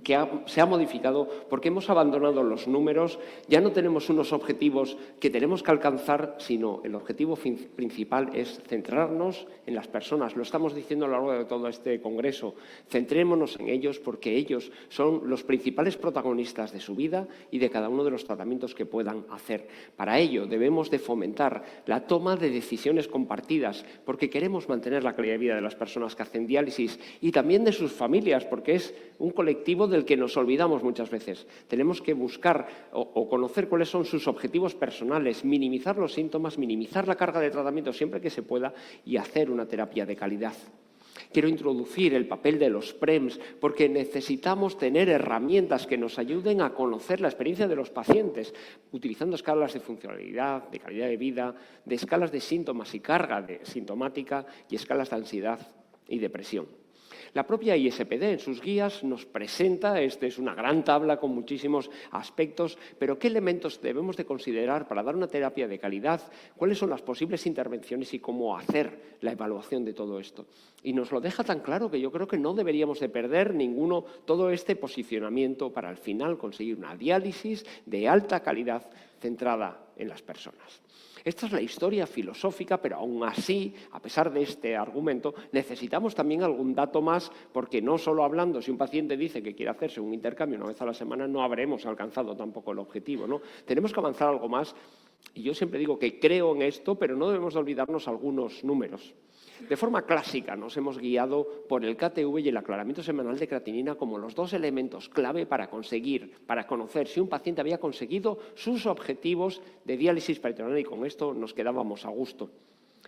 que se ha modificado porque hemos abandonado los números, ya no tenemos unos objetivos que tenemos que alcanzar, sino el objetivo principal es centrarnos en las personas. Lo estamos diciendo a lo largo de todo este congreso. Centrémonos en ellos porque ellos son los principales protagonistas de su vida y de cada uno de los tratamientos que puedan hacer. Para ello debemos de fomentar la toma de decisiones compartidas porque queremos mantener la calidad de vida de las personas que hacen diálisis y también de sus familias, porque es un colectivo del que nos olvidamos muchas veces. Tenemos que buscar o conocer cuáles son sus objetivos personales, minimizar los síntomas, minimizar la carga de tratamiento siempre que se pueda y hacer una terapia de calidad. Quiero introducir el papel de los PREMS porque necesitamos tener herramientas que nos ayuden a conocer la experiencia de los pacientes, utilizando escalas de funcionalidad, de calidad de vida, de escalas de síntomas y carga sintomática y escalas de ansiedad y depresión. La propia ISPD en sus guías nos presenta, esta es una gran tabla con muchísimos aspectos, pero ¿qué elementos debemos de considerar para dar una terapia de calidad? ¿Cuáles son las posibles intervenciones y cómo hacer la evaluación de todo esto? Y nos lo deja tan claro que yo creo que no deberíamos de perder ninguno todo este posicionamiento para al final conseguir una diálisis de alta calidad centrada en las personas. Esta es la historia filosófica, pero aún así, a pesar de este argumento, necesitamos también algún dato más, porque no solo hablando, si un paciente dice que quiere hacerse un intercambio una vez a la semana, no habremos alcanzado tampoco el objetivo, ¿no? Tenemos que avanzar algo más, y yo siempre digo que creo en esto, pero no debemos de olvidarnos algunos números. De forma clásica nos hemos guiado por el KTV y el aclaramiento semanal de creatinina como los dos elementos clave para conocer si un paciente había conseguido sus objetivos de diálisis peritoneal, y con esto nos quedábamos a gusto.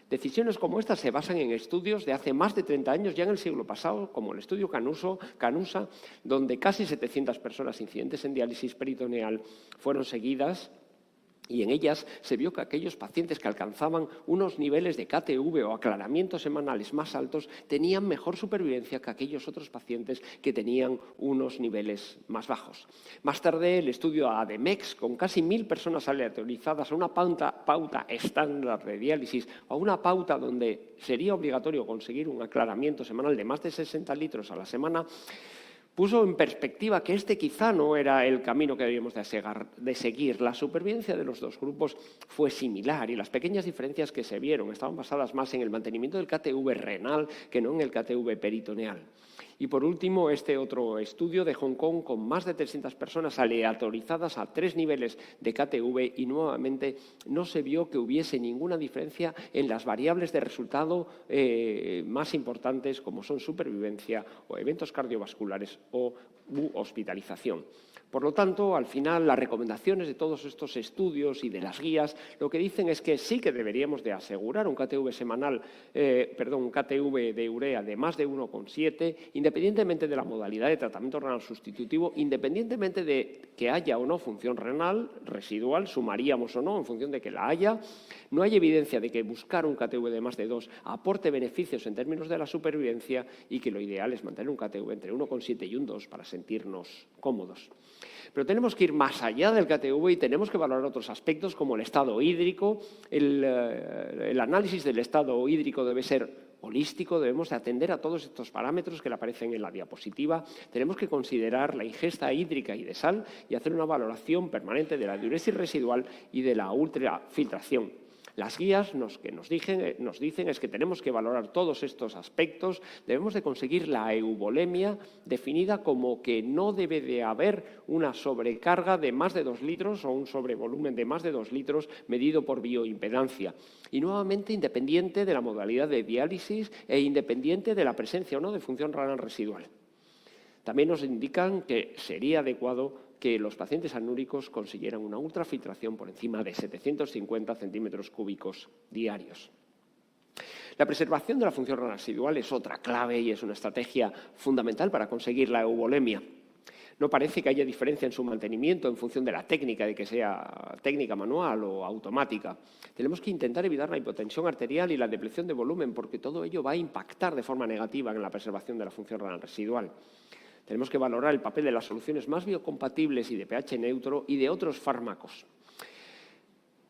Decisiones como estas se basan en estudios de hace más de 30 años, ya en el siglo pasado, como el estudio Canusa, donde casi 700 personas incidentes en diálisis peritoneal fueron seguidas. Y en ellas se vio que aquellos pacientes que alcanzaban unos niveles de KTV o aclaramientos semanales más altos tenían mejor supervivencia que aquellos otros pacientes que tenían unos niveles más bajos. Más tarde, el estudio ADMEX, con casi 1000 personas aleatorizadas a una pauta estándar de diálisis o a una pauta donde sería obligatorio conseguir un aclaramiento semanal de más de 60 litros a la semana, puso en perspectiva que este quizá no era el camino que debíamos de seguir. La supervivencia de los dos grupos fue similar y las pequeñas diferencias que se vieron estaban basadas más en el mantenimiento del KTV renal que no en el KTV peritoneal. Y por último, este otro estudio de Hong Kong con más de 300 personas aleatorizadas a 3 niveles de KTV y nuevamente no se vio que hubiese ninguna diferencia en las variables de resultado más importantes como son supervivencia o eventos cardiovasculares o hospitalización. Por lo tanto, al final, las recomendaciones de todos estos estudios y de las guías lo que dicen es que sí que deberíamos de asegurar un KTV un KTV de urea de más de 1,7, independientemente de la modalidad de tratamiento renal sustitutivo, independientemente de que haya o no función renal residual, sumaríamos o no en función de que la haya. No hay evidencia de que buscar un KTV de más de 2 aporte beneficios en términos de la supervivencia y que lo ideal es mantener un KTV entre 1,7 y un 2 para sentirnos cómodos. Pero tenemos que ir más allá del KTV y tenemos que valorar otros aspectos como el estado hídrico. El análisis del estado hídrico debe ser holístico, debemos de atender a todos estos parámetros que le aparecen en la diapositiva. Tenemos que considerar la ingesta hídrica y de sal y hacer una valoración permanente de la diuresis residual y de la ultrafiltración. Las guías nos dicen es que tenemos que valorar todos estos aspectos, debemos de conseguir la eubolemia definida como que no debe de haber una sobrecarga de más de 2 litros o un sobrevolumen de más de 2 litros medido por bioimpedancia. Y nuevamente independiente de la modalidad de diálisis e independiente de la presencia o no de función renal residual. También nos indican que sería adecuado que los pacientes anúricos consiguieran una ultrafiltración por encima de 750 centímetros cúbicos diarios. La preservación de la función renal residual es otra clave y es una estrategia fundamental para conseguir la eubolemia. No parece que haya diferencia en su mantenimiento en función de la técnica, de que sea técnica manual o automática. Tenemos que intentar evitar la hipotensión arterial y la depleción de volumen, porque todo ello va a impactar de forma negativa en la preservación de la función renal residual. Tenemos que valorar el papel de las soluciones más biocompatibles y de pH neutro y de otros fármacos.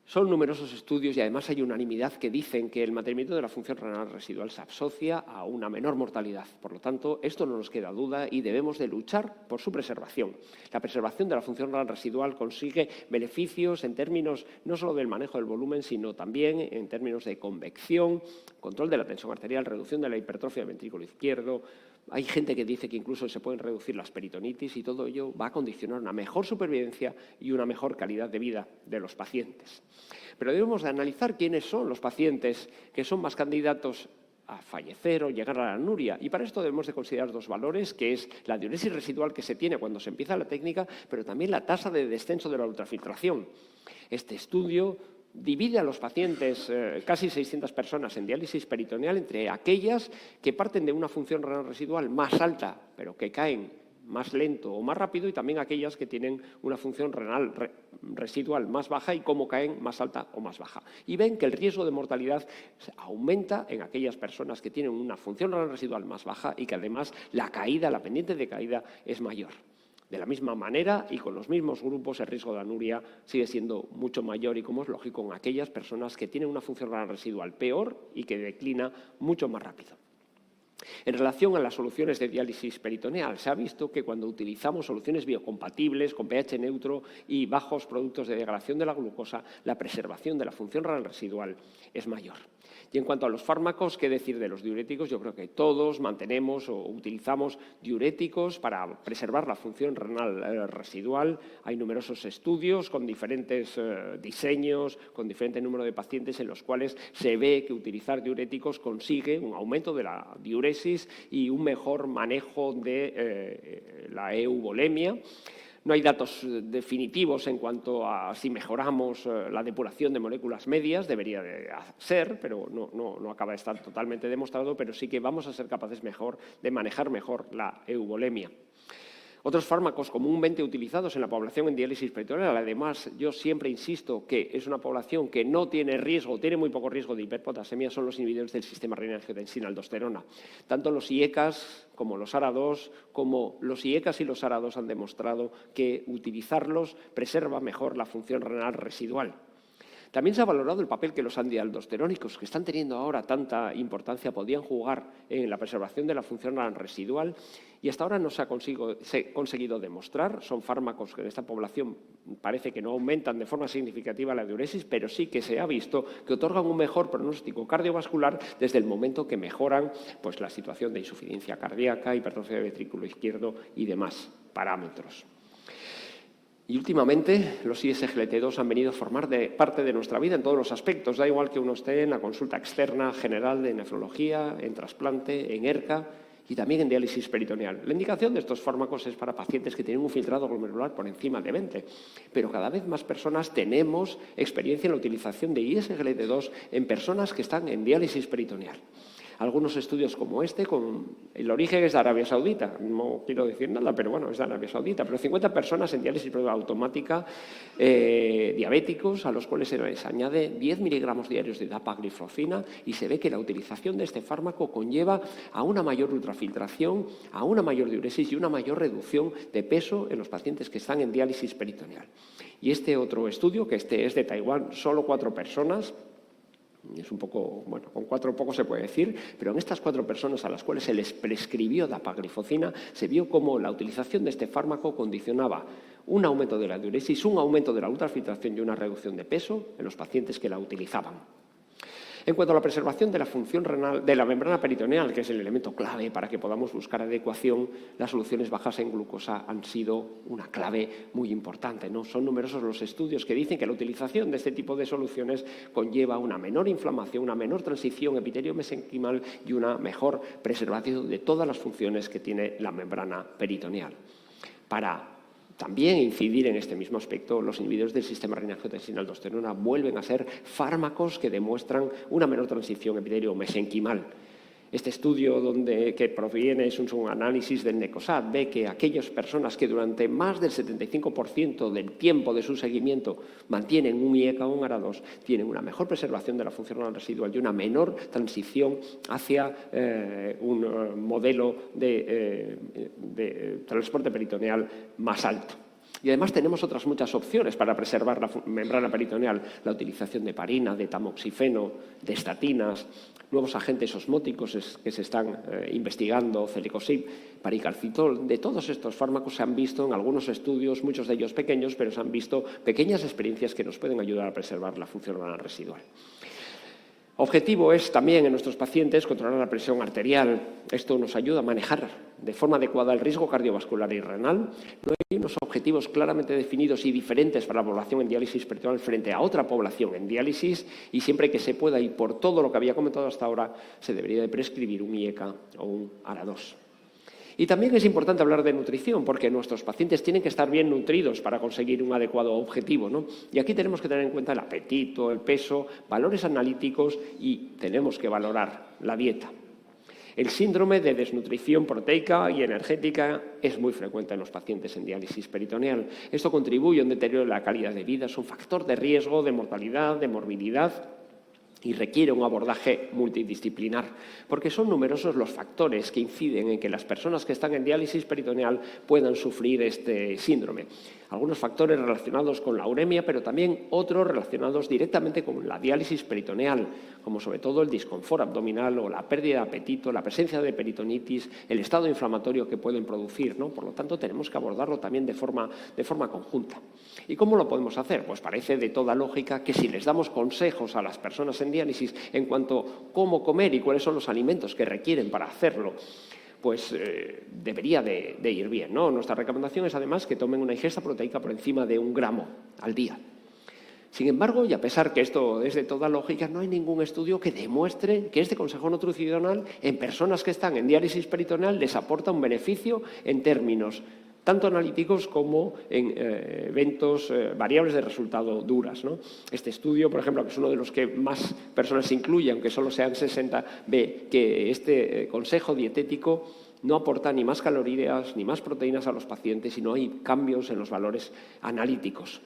Son numerosos estudios y además hay unanimidad que dicen que el mantenimiento de la función renal residual se asocia a una menor mortalidad. Por lo tanto, esto no nos queda duda y debemos de luchar por su preservación. La preservación de la función renal residual consigue beneficios en términos no solo del manejo del volumen, sino también en términos de convección, control de la tensión arterial, reducción de la hipertrofia del ventrículo izquierdo. Hay gente que dice que incluso se pueden reducir las peritonitis y todo ello va a condicionar una mejor supervivencia y una mejor calidad de vida de los pacientes. Pero debemos de analizar quiénes son los pacientes que son más candidatos a fallecer o llegar a la anuria. Y para esto debemos de considerar 2 valores, que es la diuresis residual que se tiene cuando se empieza la técnica, pero también la tasa de descenso de la ultrafiltración. Este estudio divide a los pacientes, casi 600 personas en diálisis peritoneal, entre aquellas que parten de una función renal residual más alta, pero que caen más lento o más rápido, y también aquellas que tienen una función renal residual más baja y cómo caen más alta o más baja. Y ven que el riesgo de mortalidad aumenta en aquellas personas que tienen una función renal residual más baja y que además la pendiente de caída es mayor. De la misma manera y con los mismos grupos, el riesgo de anuria sigue siendo mucho mayor y, como es lógico, en aquellas personas que tienen una función renal residual peor y que declina mucho más rápido. En relación a las soluciones de diálisis peritoneal, se ha visto que cuando utilizamos soluciones biocompatibles con pH neutro y bajos productos de degradación de la glucosa, la preservación de la función renal residual es mayor. Y en cuanto a los fármacos, ¿qué decir de los diuréticos? Yo creo que todos mantenemos o utilizamos diuréticos para preservar la función renal residual. Hay numerosos estudios con diferentes diseños, con diferente número de pacientes en los cuales se ve que utilizar diuréticos consigue un aumento de la diuresis y un mejor manejo de la euvolemia. No hay datos definitivos en cuanto a si mejoramos la depuración de moléculas medias, debería de ser, pero no acaba de estar totalmente demostrado, pero sí que vamos a ser capaces de manejar mejor la euvolemia. Otros fármacos comúnmente utilizados en la población en diálisis peritoneal, además, yo siempre insisto que es una población que no tiene riesgo, tiene muy poco riesgo de hiperpotasemia, son los inhibidores del sistema renina-angiotensina-aldosterona. Tanto los IECAs como los ARA2, como los IECAs y los ARA2 han demostrado que utilizarlos preserva mejor la función renal residual. También se ha valorado el papel que los antialdosterónicos, que están teniendo ahora tanta importancia, podían jugar en la preservación de la función renal residual, y hasta ahora no se ha conseguido demostrar. Son fármacos que en esta población parece que no aumentan de forma significativa la diuresis, pero sí que se ha visto que otorgan un mejor pronóstico cardiovascular desde el momento que mejoran la situación de insuficiencia cardíaca, hipertrofia del ventrículo izquierdo y demás parámetros. Y últimamente los ISGLT2 han venido a formar parte de nuestra vida en todos los aspectos. Da igual que uno esté en la consulta externa general de nefrología, en trasplante, en ERCA y también en diálisis peritoneal. La indicación de estos fármacos es para pacientes que tienen un filtrado glomerular por encima de 20, pero cada vez más personas tenemos experiencia en la utilización de ISGLT2 en personas que están en diálisis peritoneal. Algunos estudios como este, con el origen es de Arabia Saudita, no quiero decir nada, pero bueno, es de Arabia Saudita, pero 50 personas en diálisis automática, diabéticos, a los cuales se les añade 10 miligramos diarios de dapagliflozina y se ve que la utilización de este fármaco conlleva a una mayor ultrafiltración, a una mayor diuresis y una mayor reducción de peso en los pacientes que están en diálisis peritoneal. Y este otro estudio, que este es de Taiwán, solo 4 personas, es un poco, bueno, con 4 poco se puede decir, pero en estas 4 personas a las cuales se les prescribió dapagliflozina se vio cómo la utilización de este fármaco condicionaba un aumento de la diuresis, un aumento de la ultrafiltración y una reducción de peso en los pacientes que la utilizaban. En cuanto a la preservación de la función renal de la membrana peritoneal, que es el elemento clave para que podamos buscar adecuación, las soluciones bajas en glucosa han sido una clave muy importante, ¿no? Son numerosos los estudios que dicen que la utilización de este tipo de soluciones conlleva una menor inflamación, una menor transición epitelio-mesenquimal y una mejor preservación de todas las funciones que tiene la membrana peritoneal. Para también incidir en este mismo aspecto, los inhibidores del sistema renina-angiotensina-aldosterona vuelven a ser fármacos que demuestran una menor transición epitelio-mesenquimal. Este estudio que proviene es un análisis del NECOSAT, ve que aquellas personas que durante más del 75% del tiempo de su seguimiento mantienen un IECA o un ARA2 tienen una mejor preservación de la función renal residual y una menor transición hacia un modelo de transporte peritoneal más alto. Y además tenemos otras muchas opciones para preservar la membrana peritoneal, la utilización de heparina, de tamoxifeno, de estatinas, nuevos agentes osmóticos que se están investigando, celicosib, paricalcitol. De todos estos fármacos se han visto en algunos estudios, muchos de ellos pequeños, pero se han visto pequeñas experiencias que nos pueden ayudar a preservar la función renal residual. Objetivo es también en nuestros pacientes controlar la presión arterial. Esto nos ayuda a manejar de forma adecuada el riesgo cardiovascular y renal. No hay unos objetivos claramente definidos y diferentes para la población en diálisis peritoneal frente a otra población en diálisis y siempre que se pueda y por todo lo que había comentado hasta ahora se debería de prescribir un IECA o un ARA2. Y también es importante hablar de nutrición, porque nuestros pacientes tienen que estar bien nutridos para conseguir un adecuado objetivo, ¿no? Y aquí tenemos que tener en cuenta el apetito, el peso, valores analíticos y tenemos que valorar la dieta. El síndrome de desnutrición proteica y energética es muy frecuente en los pacientes en diálisis peritoneal. Esto contribuye a un deterioro de la calidad de vida, es un factor de riesgo de mortalidad, de morbilidad, y requiere un abordaje multidisciplinar, porque son numerosos los factores que inciden en que las personas que están en diálisis peritoneal puedan sufrir este síndrome. Algunos factores relacionados con la uremia, pero también otros relacionados directamente con la diálisis peritoneal, como sobre todo el disconfort abdominal o la pérdida de apetito, la presencia de peritonitis, el estado inflamatorio que pueden producir, ¿no? Por lo tanto, tenemos que abordarlo también de forma conjunta. ¿Y cómo lo podemos hacer? Pues parece de toda lógica que si les damos consejos a las personas en diálisis en cuanto a cómo comer y cuáles son los alimentos que requieren para hacerlo, pues debería de ir bien, ¿no? Nuestra recomendación es además que tomen una ingesta proteica por encima de 1 gramo al día. Sin embargo, y a pesar que esto es de toda lógica, no hay ningún estudio que demuestre que este consejo nutricional en personas que están en diálisis peritoneal les aporta un beneficio en términos tanto analíticos como en eventos, variables de resultado duras, ¿no? Este estudio, por ejemplo, que es uno de los que más personas incluye, aunque solo sean 60, ve que este consejo dietético no aporta ni más calorías ni más proteínas a los pacientes y no hay cambios en los valores analíticos.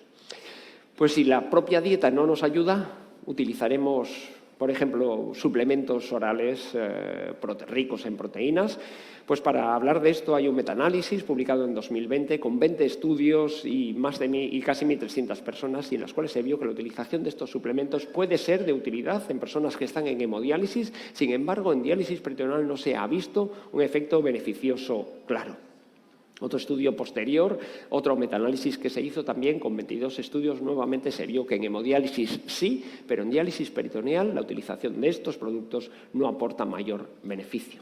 Pues si la propia dieta no nos ayuda, utilizaremos, por ejemplo, suplementos orales ricos en proteínas. Pues para hablar de esto hay un metaanálisis publicado en 2020 con 20 estudios y casi 1.300 personas, y en las cuales se vio que la utilización de estos suplementos puede ser de utilidad en personas que están en hemodiálisis. Sin embargo, en diálisis peritoneal no se ha visto un efecto beneficioso claro. Otro estudio posterior, otro metaanálisis que se hizo también con 22 estudios, nuevamente se vio que en hemodiálisis sí, pero en diálisis peritoneal la utilización de estos productos no aporta mayor beneficio.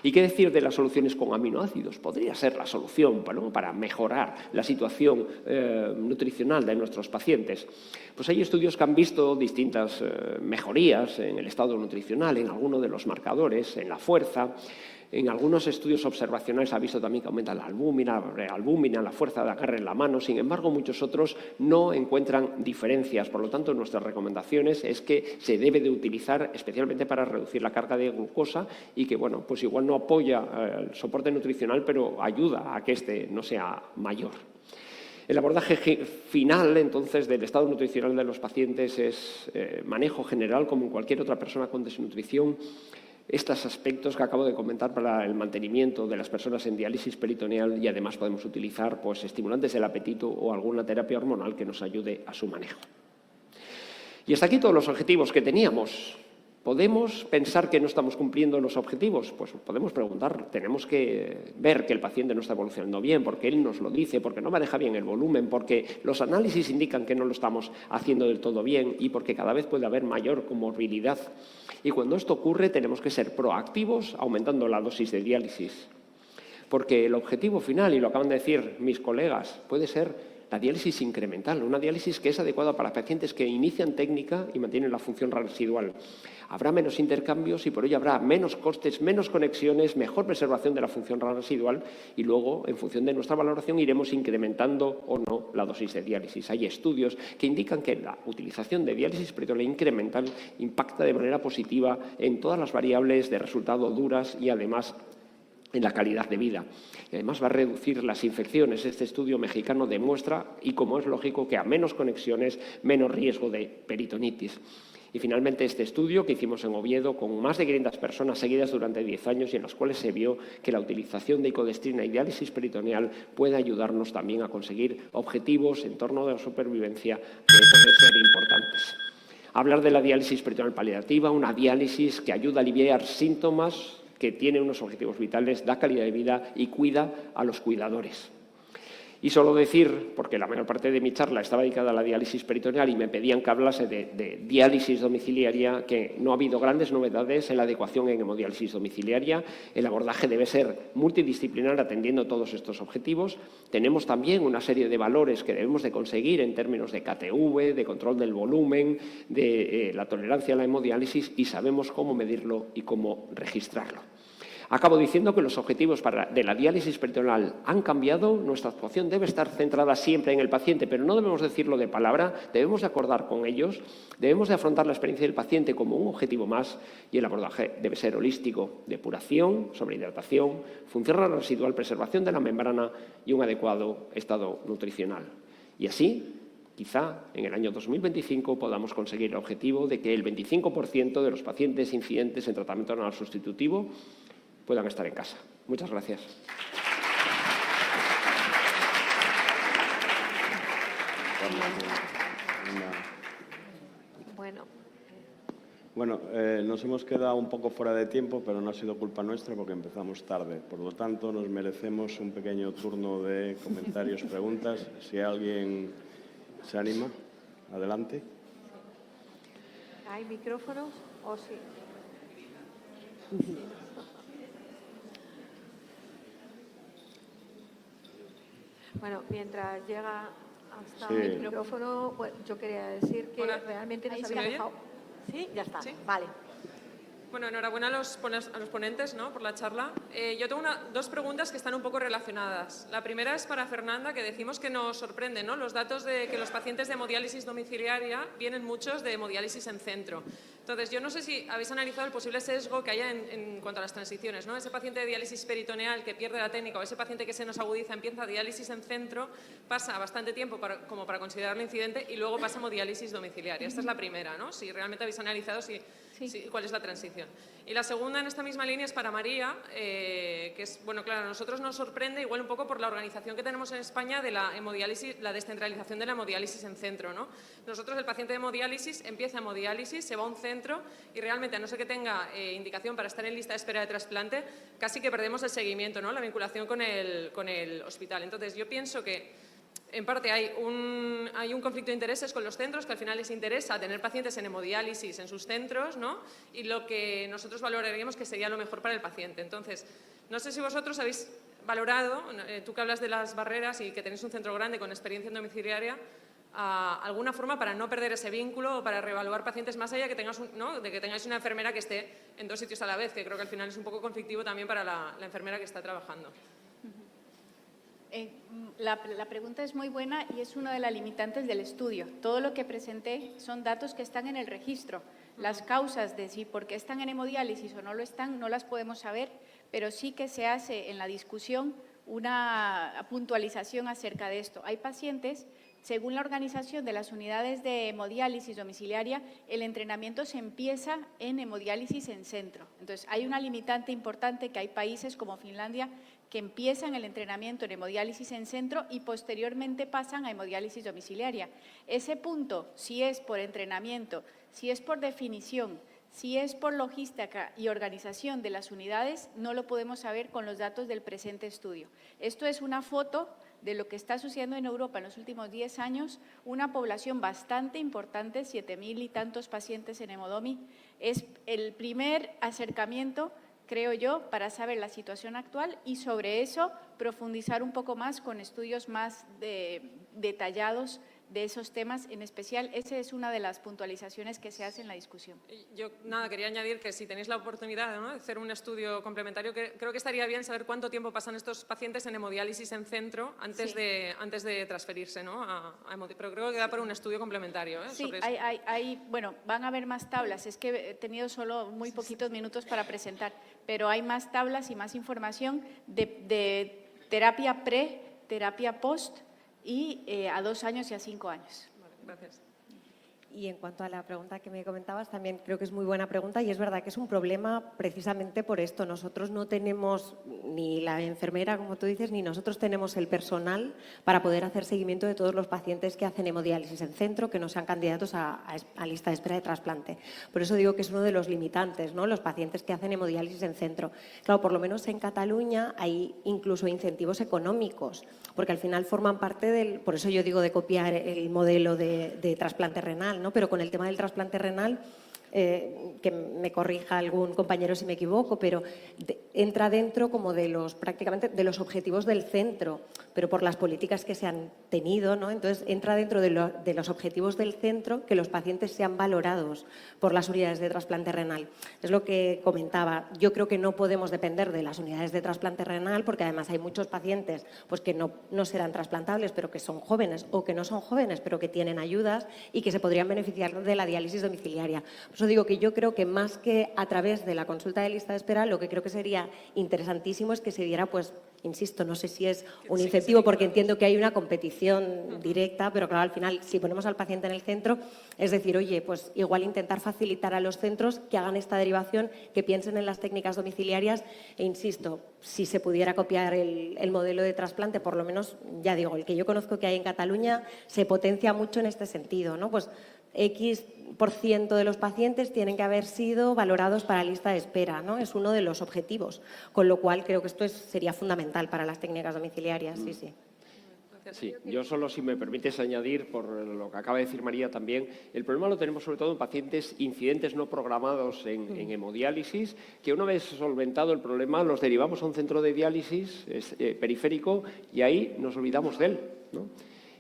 ¿Y qué decir de las soluciones con aminoácidos? Podría ser la solución, ¿no?, para mejorar la situación nutricional de nuestros pacientes. Pues hay estudios que han visto distintas mejorías en el estado nutricional, en algunos de los marcadores, en la fuerza. En algunos estudios observacionales ha visto también que aumenta la albúmina, la fuerza de agarre en la mano. Sin embargo, muchos otros no encuentran diferencias. Por lo tanto, nuestras recomendaciones es que se debe de utilizar especialmente para reducir la carga de glucosa y que, bueno, pues igual no apoya el soporte nutricional, pero ayuda a que este no sea mayor. El abordaje final, entonces, del estado nutricional de los pacientes es manejo general, como en cualquier otra persona con desnutrición. Estos aspectos que acabo de comentar para el mantenimiento de las personas en diálisis peritoneal, y además podemos utilizar pues, estimulantes del apetito o alguna terapia hormonal que nos ayude a su manejo. Y hasta aquí todos los objetivos que teníamos. ¿Podemos pensar que no estamos cumpliendo los objetivos? Pues podemos preguntar, tenemos que ver que el paciente no está evolucionando bien, porque él nos lo dice, porque no maneja bien el volumen, porque los análisis indican que no lo estamos haciendo del todo bien y porque cada vez puede haber mayor comorbilidad. Y cuando esto ocurre tenemos que ser proactivos aumentando la dosis de diálisis. Porque el objetivo final, y lo acaban de decir mis colegas, puede ser la diálisis incremental, una diálisis que es adecuada para pacientes que inician técnica y mantienen la función residual. Habrá menos intercambios y por ello habrá menos costes, menos conexiones, mejor preservación de la función residual y luego, en función de nuestra valoración, iremos incrementando o no la dosis de diálisis. Hay estudios que indican que la utilización de diálisis peritoneal incremental impacta de manera positiva en todas las variables de resultado duras y además en la calidad de vida. Y además va a reducir las infecciones. Este estudio mexicano demuestra, y como es lógico, que a menos conexiones, menos riesgo de peritonitis. Y finalmente este estudio que hicimos en Oviedo con más de 500 personas seguidas durante 10 años y en las cuales se vio que la utilización de icodestrina y diálisis peritoneal puede ayudarnos también a conseguir objetivos en torno de la supervivencia que pueden ser importantes. Hablar de la diálisis peritoneal paliativa, una diálisis que ayuda a aliviar síntomas, que tiene unos objetivos vitales, da calidad de vida y cuida a los cuidadores. Y solo decir, porque la mayor parte de mi charla estaba dedicada a la diálisis peritoneal y me pedían que hablase de diálisis domiciliaria, que no ha habido grandes novedades en la adecuación en hemodiálisis domiciliaria. El abordaje debe ser multidisciplinar atendiendo todos estos objetivos. Tenemos también una serie de valores que debemos de conseguir en términos de KTV, de control del volumen, de la tolerancia a la hemodiálisis y sabemos cómo medirlo y cómo registrarlo. Acabo diciendo que los objetivos de la diálisis peritoneal han cambiado. Nuestra actuación debe estar centrada siempre en el paciente, pero no debemos decirlo de palabra, debemos de acordar con ellos, debemos de afrontar la experiencia del paciente como un objetivo más y el abordaje debe ser holístico: depuración, sobrehidratación, función residual, preservación de la membrana y un adecuado estado nutricional. Y así, quizá en el año 2025 podamos conseguir el objetivo de que el 25% de los pacientes incidentes en tratamiento renal sustitutivo puedan estar en casa. Muchas gracias. Bueno, nos hemos quedado un poco fuera de tiempo, pero no ha sido culpa nuestra porque empezamos tarde. Por lo tanto, nos merecemos un pequeño turno de comentarios, preguntas. Si alguien se anima, adelante. ¿Hay micrófonos o sí? Bueno, mientras llega hasta el micrófono, pues, yo quería decir que realmente nos había dejado... ¿Sí? Ya está. ¿Sí? Vale. Bueno, enhorabuena a los ponentes, ¿no?, por la charla. Yo tengo dos preguntas que están un poco relacionadas. La primera es para Fernanda, que decimos que nos sorprende, ¿no?, los datos de que los pacientes de hemodiálisis domiciliaria vienen muchos de hemodiálisis en centro. Entonces, yo no sé si habéis analizado el posible sesgo que haya en cuanto a las transiciones, ¿no? Ese paciente de diálisis peritoneal que pierde la técnica o ese paciente que se nos agudiza, empieza diálisis en centro, pasa bastante tiempo como para considerarlo incidente y luego pasa a hemodiálisis domiciliaria. Esta es la primera, ¿no? Si realmente habéis analizado cuál es la transición. Y la segunda, en esta misma línea, es para María, que es, bueno, claro, a nosotros nos sorprende igual un poco por la organización que tenemos en España de la hemodiálisis, la descentralización de la hemodiálisis en centro, ¿no? Nosotros, el paciente de hemodiálisis empieza hemodiálisis, se va a un centro y realmente, a no ser que tenga indicación para estar en lista de espera de trasplante, casi que perdemos el seguimiento, ¿no?, la vinculación con el hospital. Entonces, yo pienso que en parte hay un conflicto de intereses con los centros, que al final les interesa tener pacientes en hemodiálisis en sus centros, ¿no?, y lo que nosotros valoraríamos que sería lo mejor para el paciente. Entonces, no sé si vosotros habéis valorado, tú que hablas de las barreras y que tenéis un centro grande con experiencia en domiciliaria, alguna forma para no perder ese vínculo o para reevaluar pacientes más allá de que tengáis una enfermera que esté en 2 sitios a la vez, que creo que al final es un poco conflictivo también para la enfermera que está trabajando. La pregunta es muy buena y es una de las limitantes del estudio. Todo lo que presenté son datos que están en el registro. Las causas de si por qué están en hemodiálisis o no lo están, no las podemos saber, pero sí que se hace en la discusión una puntualización acerca de esto. Hay pacientes, según la organización de las unidades de hemodiálisis domiciliaria, el entrenamiento se empieza en hemodiálisis en centro. Entonces, hay una limitante importante que hay países como Finlandia que empiezan el entrenamiento en hemodiálisis en centro y posteriormente pasan a hemodiálisis domiciliaria. Ese punto, si es por entrenamiento, si es por definición, si es por logística y organización de las unidades, no lo podemos saber con los datos del presente estudio. Esto es una foto de lo que está sucediendo en Europa en los últimos 10 años, una población bastante importante, 7.000 y tantos pacientes en hemodomi. Es el primer acercamiento, creo yo, para saber la situación actual y sobre eso profundizar un poco más con estudios más detallados de esos temas, en especial, esa es una de las puntualizaciones que se hace en la discusión. Yo, quería añadir que si tenéis la oportunidad, ¿no?, de hacer un estudio complementario, creo que estaría bien saber cuánto tiempo pasan estos pacientes en hemodiálisis en centro antes de transferirse, ¿no?, a hemodiálisis. Pero creo que da para un estudio complementario, Sí, sobre eso. bueno, van a haber más tablas, es que he tenido solo muy poquitos minutos para presentar, pero hay más tablas y más información de terapia pre, terapia post, y a 2 años y a 5 años. Vale, gracias. Y en cuanto a la pregunta que me comentabas, también creo que es muy buena pregunta y es verdad que es un problema precisamente por esto. Nosotros no tenemos, ni la enfermera, como tú dices, ni nosotros tenemos el personal para poder hacer seguimiento de todos los pacientes que hacen hemodiálisis en centro, que no sean candidatos a lista de espera de trasplante. Por eso digo que es uno de los limitantes, ¿no?, los pacientes que hacen hemodiálisis en centro. Claro, por lo menos en Cataluña hay incluso incentivos económicos, porque al final forman parte del… Por eso yo digo de copiar el modelo de trasplante renal, ¿no? Pero con el tema del trasplante renal que me corrija algún compañero si me equivoco, pero entra dentro como prácticamente de los objetivos del centro, pero por las políticas que se han tenido, ¿no? Entonces entra dentro de los objetivos del centro que los pacientes sean valorados por las unidades de trasplante renal. Es lo que comentaba. Yo creo que no podemos depender de las unidades de trasplante renal porque además hay muchos pacientes pues, que no serán trasplantables, pero que son jóvenes o que no son jóvenes, pero que tienen ayudas y que se podrían beneficiar de la diálisis domiciliaria. Por eso digo que yo creo que más que a través de la consulta de lista de espera, lo que creo que sería interesantísimo es que se diera, pues, insisto, no sé si es un incentivo porque entiendo que hay una competición directa, pero claro, al final, si ponemos al paciente en el centro, es decir, oye, pues igual intentar facilitar a los centros que hagan esta derivación, que piensen en las técnicas domiciliarias e, insisto, si se pudiera copiar el modelo de trasplante, por lo menos, ya digo, el que yo conozco que hay en Cataluña, se potencia mucho en este sentido, ¿no? Pues X% de los pacientes tienen que haber sido valorados para lista de espera, ¿no? Es uno de los objetivos, con lo cual creo que esto sería fundamental para las técnicas domiciliarias, sí, sí. Sí, yo solo, si me permites añadir, por lo que acaba de decir María también, el problema lo tenemos sobre todo en pacientes incidentes no programados en hemodiálisis, que una vez solventado el problema los derivamos a un centro de diálisis periférico y ahí nos olvidamos de él, ¿no?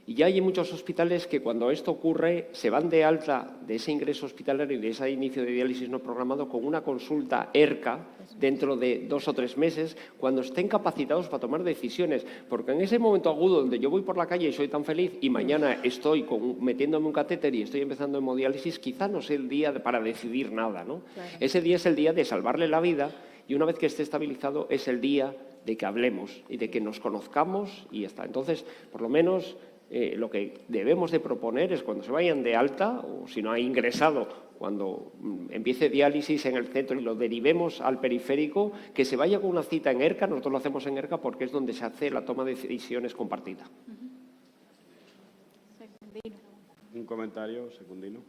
Y ya hay muchos hospitales que cuando esto ocurre se van de alta de ese ingreso hospitalario y de ese inicio de diálisis no programado con una consulta ERCA dentro de 2 o 3 meses, cuando estén capacitados para tomar decisiones. Porque en ese momento agudo donde yo voy por la calle y soy tan feliz y mañana estoy metiéndome un catéter y estoy empezando hemodiálisis, quizá no sea el día para decidir nada, ¿no? Claro. Ese día es el día de salvarle la vida y una vez que esté estabilizado es el día de que hablemos y de que nos conozcamos y ya está. Entonces, por lo menos lo que debemos de proponer es cuando se vayan de alta o si no ha ingresado, cuando empiece diálisis en el centro y lo derivemos al periférico, que se vaya con una cita en ERCA. Nosotros lo hacemos en ERCA porque es donde se hace la toma de decisiones compartida. Un comentario, Secundino.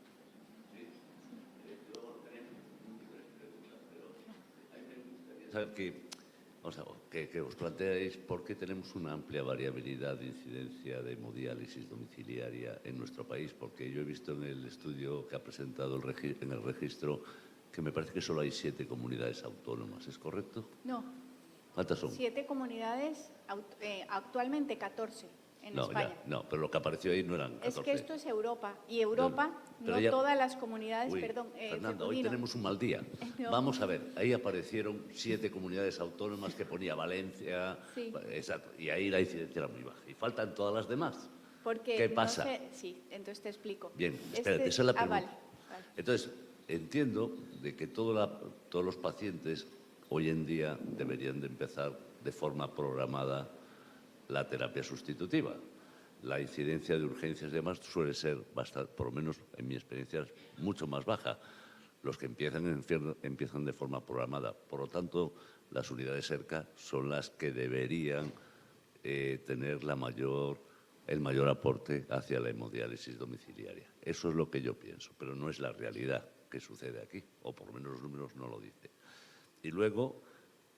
Que os planteáis por qué tenemos una amplia variabilidad de incidencia de hemodiálisis domiciliaria en nuestro país, porque yo he visto en el estudio que ha presentado en el registro que me parece que solo hay 7 comunidades autónomas, ¿es correcto? No. ¿Cuántas son? 7 comunidades, actualmente 14 en España. No, pero lo que apareció ahí no eran 14. Es que esto es Europa, y Europa, no todas las comunidades, Fernando, hoy tenemos un mal día. No. Vamos a ver, ahí aparecieron 7 comunidades autónomas que ponía Valencia, sí. Exacto, y ahí la incidencia era muy baja. Y faltan todas las demás. Porque ¿qué pasa? Sí, entonces te explico. Bien, espérate, esa es la pregunta. Vale. Entonces, entiendo de que todos los pacientes hoy en día deberían de empezar de forma programada la terapia sustitutiva. La incidencia de urgencias y demás suele ser bastante, por lo menos en mi experiencia, mucho más baja. Los que empiezan de forma programada. Por lo tanto, las unidades ERCA son las que deberían tener el mayor aporte hacia la hemodiálisis domiciliaria. Eso es lo que yo pienso, pero no es la realidad que sucede aquí, o por lo menos los números no lo dicen. Y luego,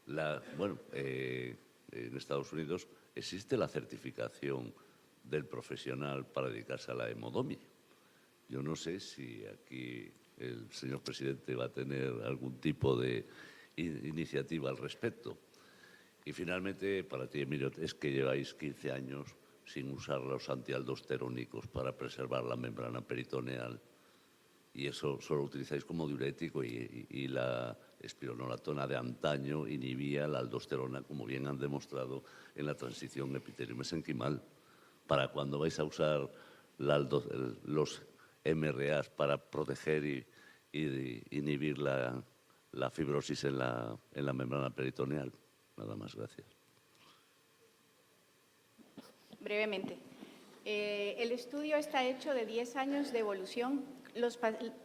en Estados Unidos existe la certificación del profesional para dedicarse a la hemodomia. Yo no sé si aquí el señor presidente va a tener algún tipo de iniciativa al respecto. Y finalmente, para ti, Emilio, es que lleváis 15 años sin usar los antialdosterónicos para preservar la membrana peritoneal y eso solo utilizáis como diurético y la espironolatona de antaño inhibía la aldosterona, como bien han demostrado en la transición epitelio-mesenquimal. ¿Para cuándo vais a usar los MRAs para proteger y inhibir la fibrosis en la membrana peritoneal? Nada más, gracias. Brevemente. El estudio está hecho de 10 años de evolución.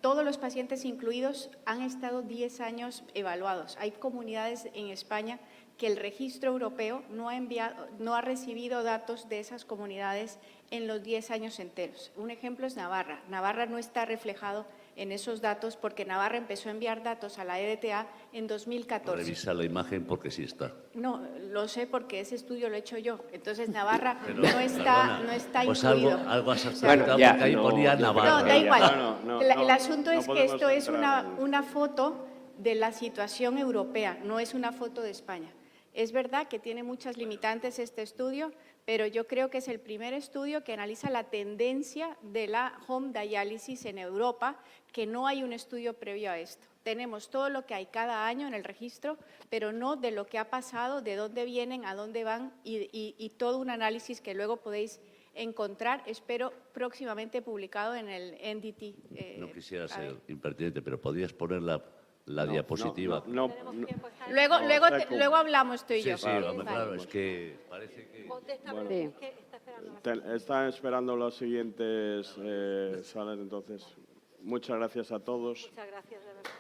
Todos los pacientes incluidos han estado 10 años evaluados. Hay comunidades en España que el registro europeo no ha recibido datos de esas comunidades en los 10 años enteros. Un ejemplo es Navarra. Navarra no está reflejado en esos datos, porque Navarra empezó a enviar datos a la EDTA en 2014. Revisa la imagen porque sí está. No, lo sé porque ese estudio lo he hecho yo. Entonces, Navarra Pero, no está pues incluido. algo has Bueno, acertado ya, porque ahí no, ponía no, Navarra. No, da igual. No, El asunto no es que podemos esto es entrar en- una foto de la situación europea, no es una foto de España. Es verdad que tiene muchas limitantes este estudio, pero yo creo que es el primer estudio que analiza la tendencia de la home dialysis en Europa, que no hay un estudio previo a esto. Tenemos todo lo que hay cada año en el registro, pero no de lo que ha pasado, de dónde vienen, a dónde van y todo un análisis que luego podéis encontrar, espero próximamente publicado en el NDT. No quisiera ser impertinente, pero podrías poner la diapositiva. No, Luego hablamos tú y Sí, yo. sí, hombre, claro, es que parece que... Sí. están esperando los siguientes sales, entonces muchas gracias a todos. Muchas gracias, de verdad.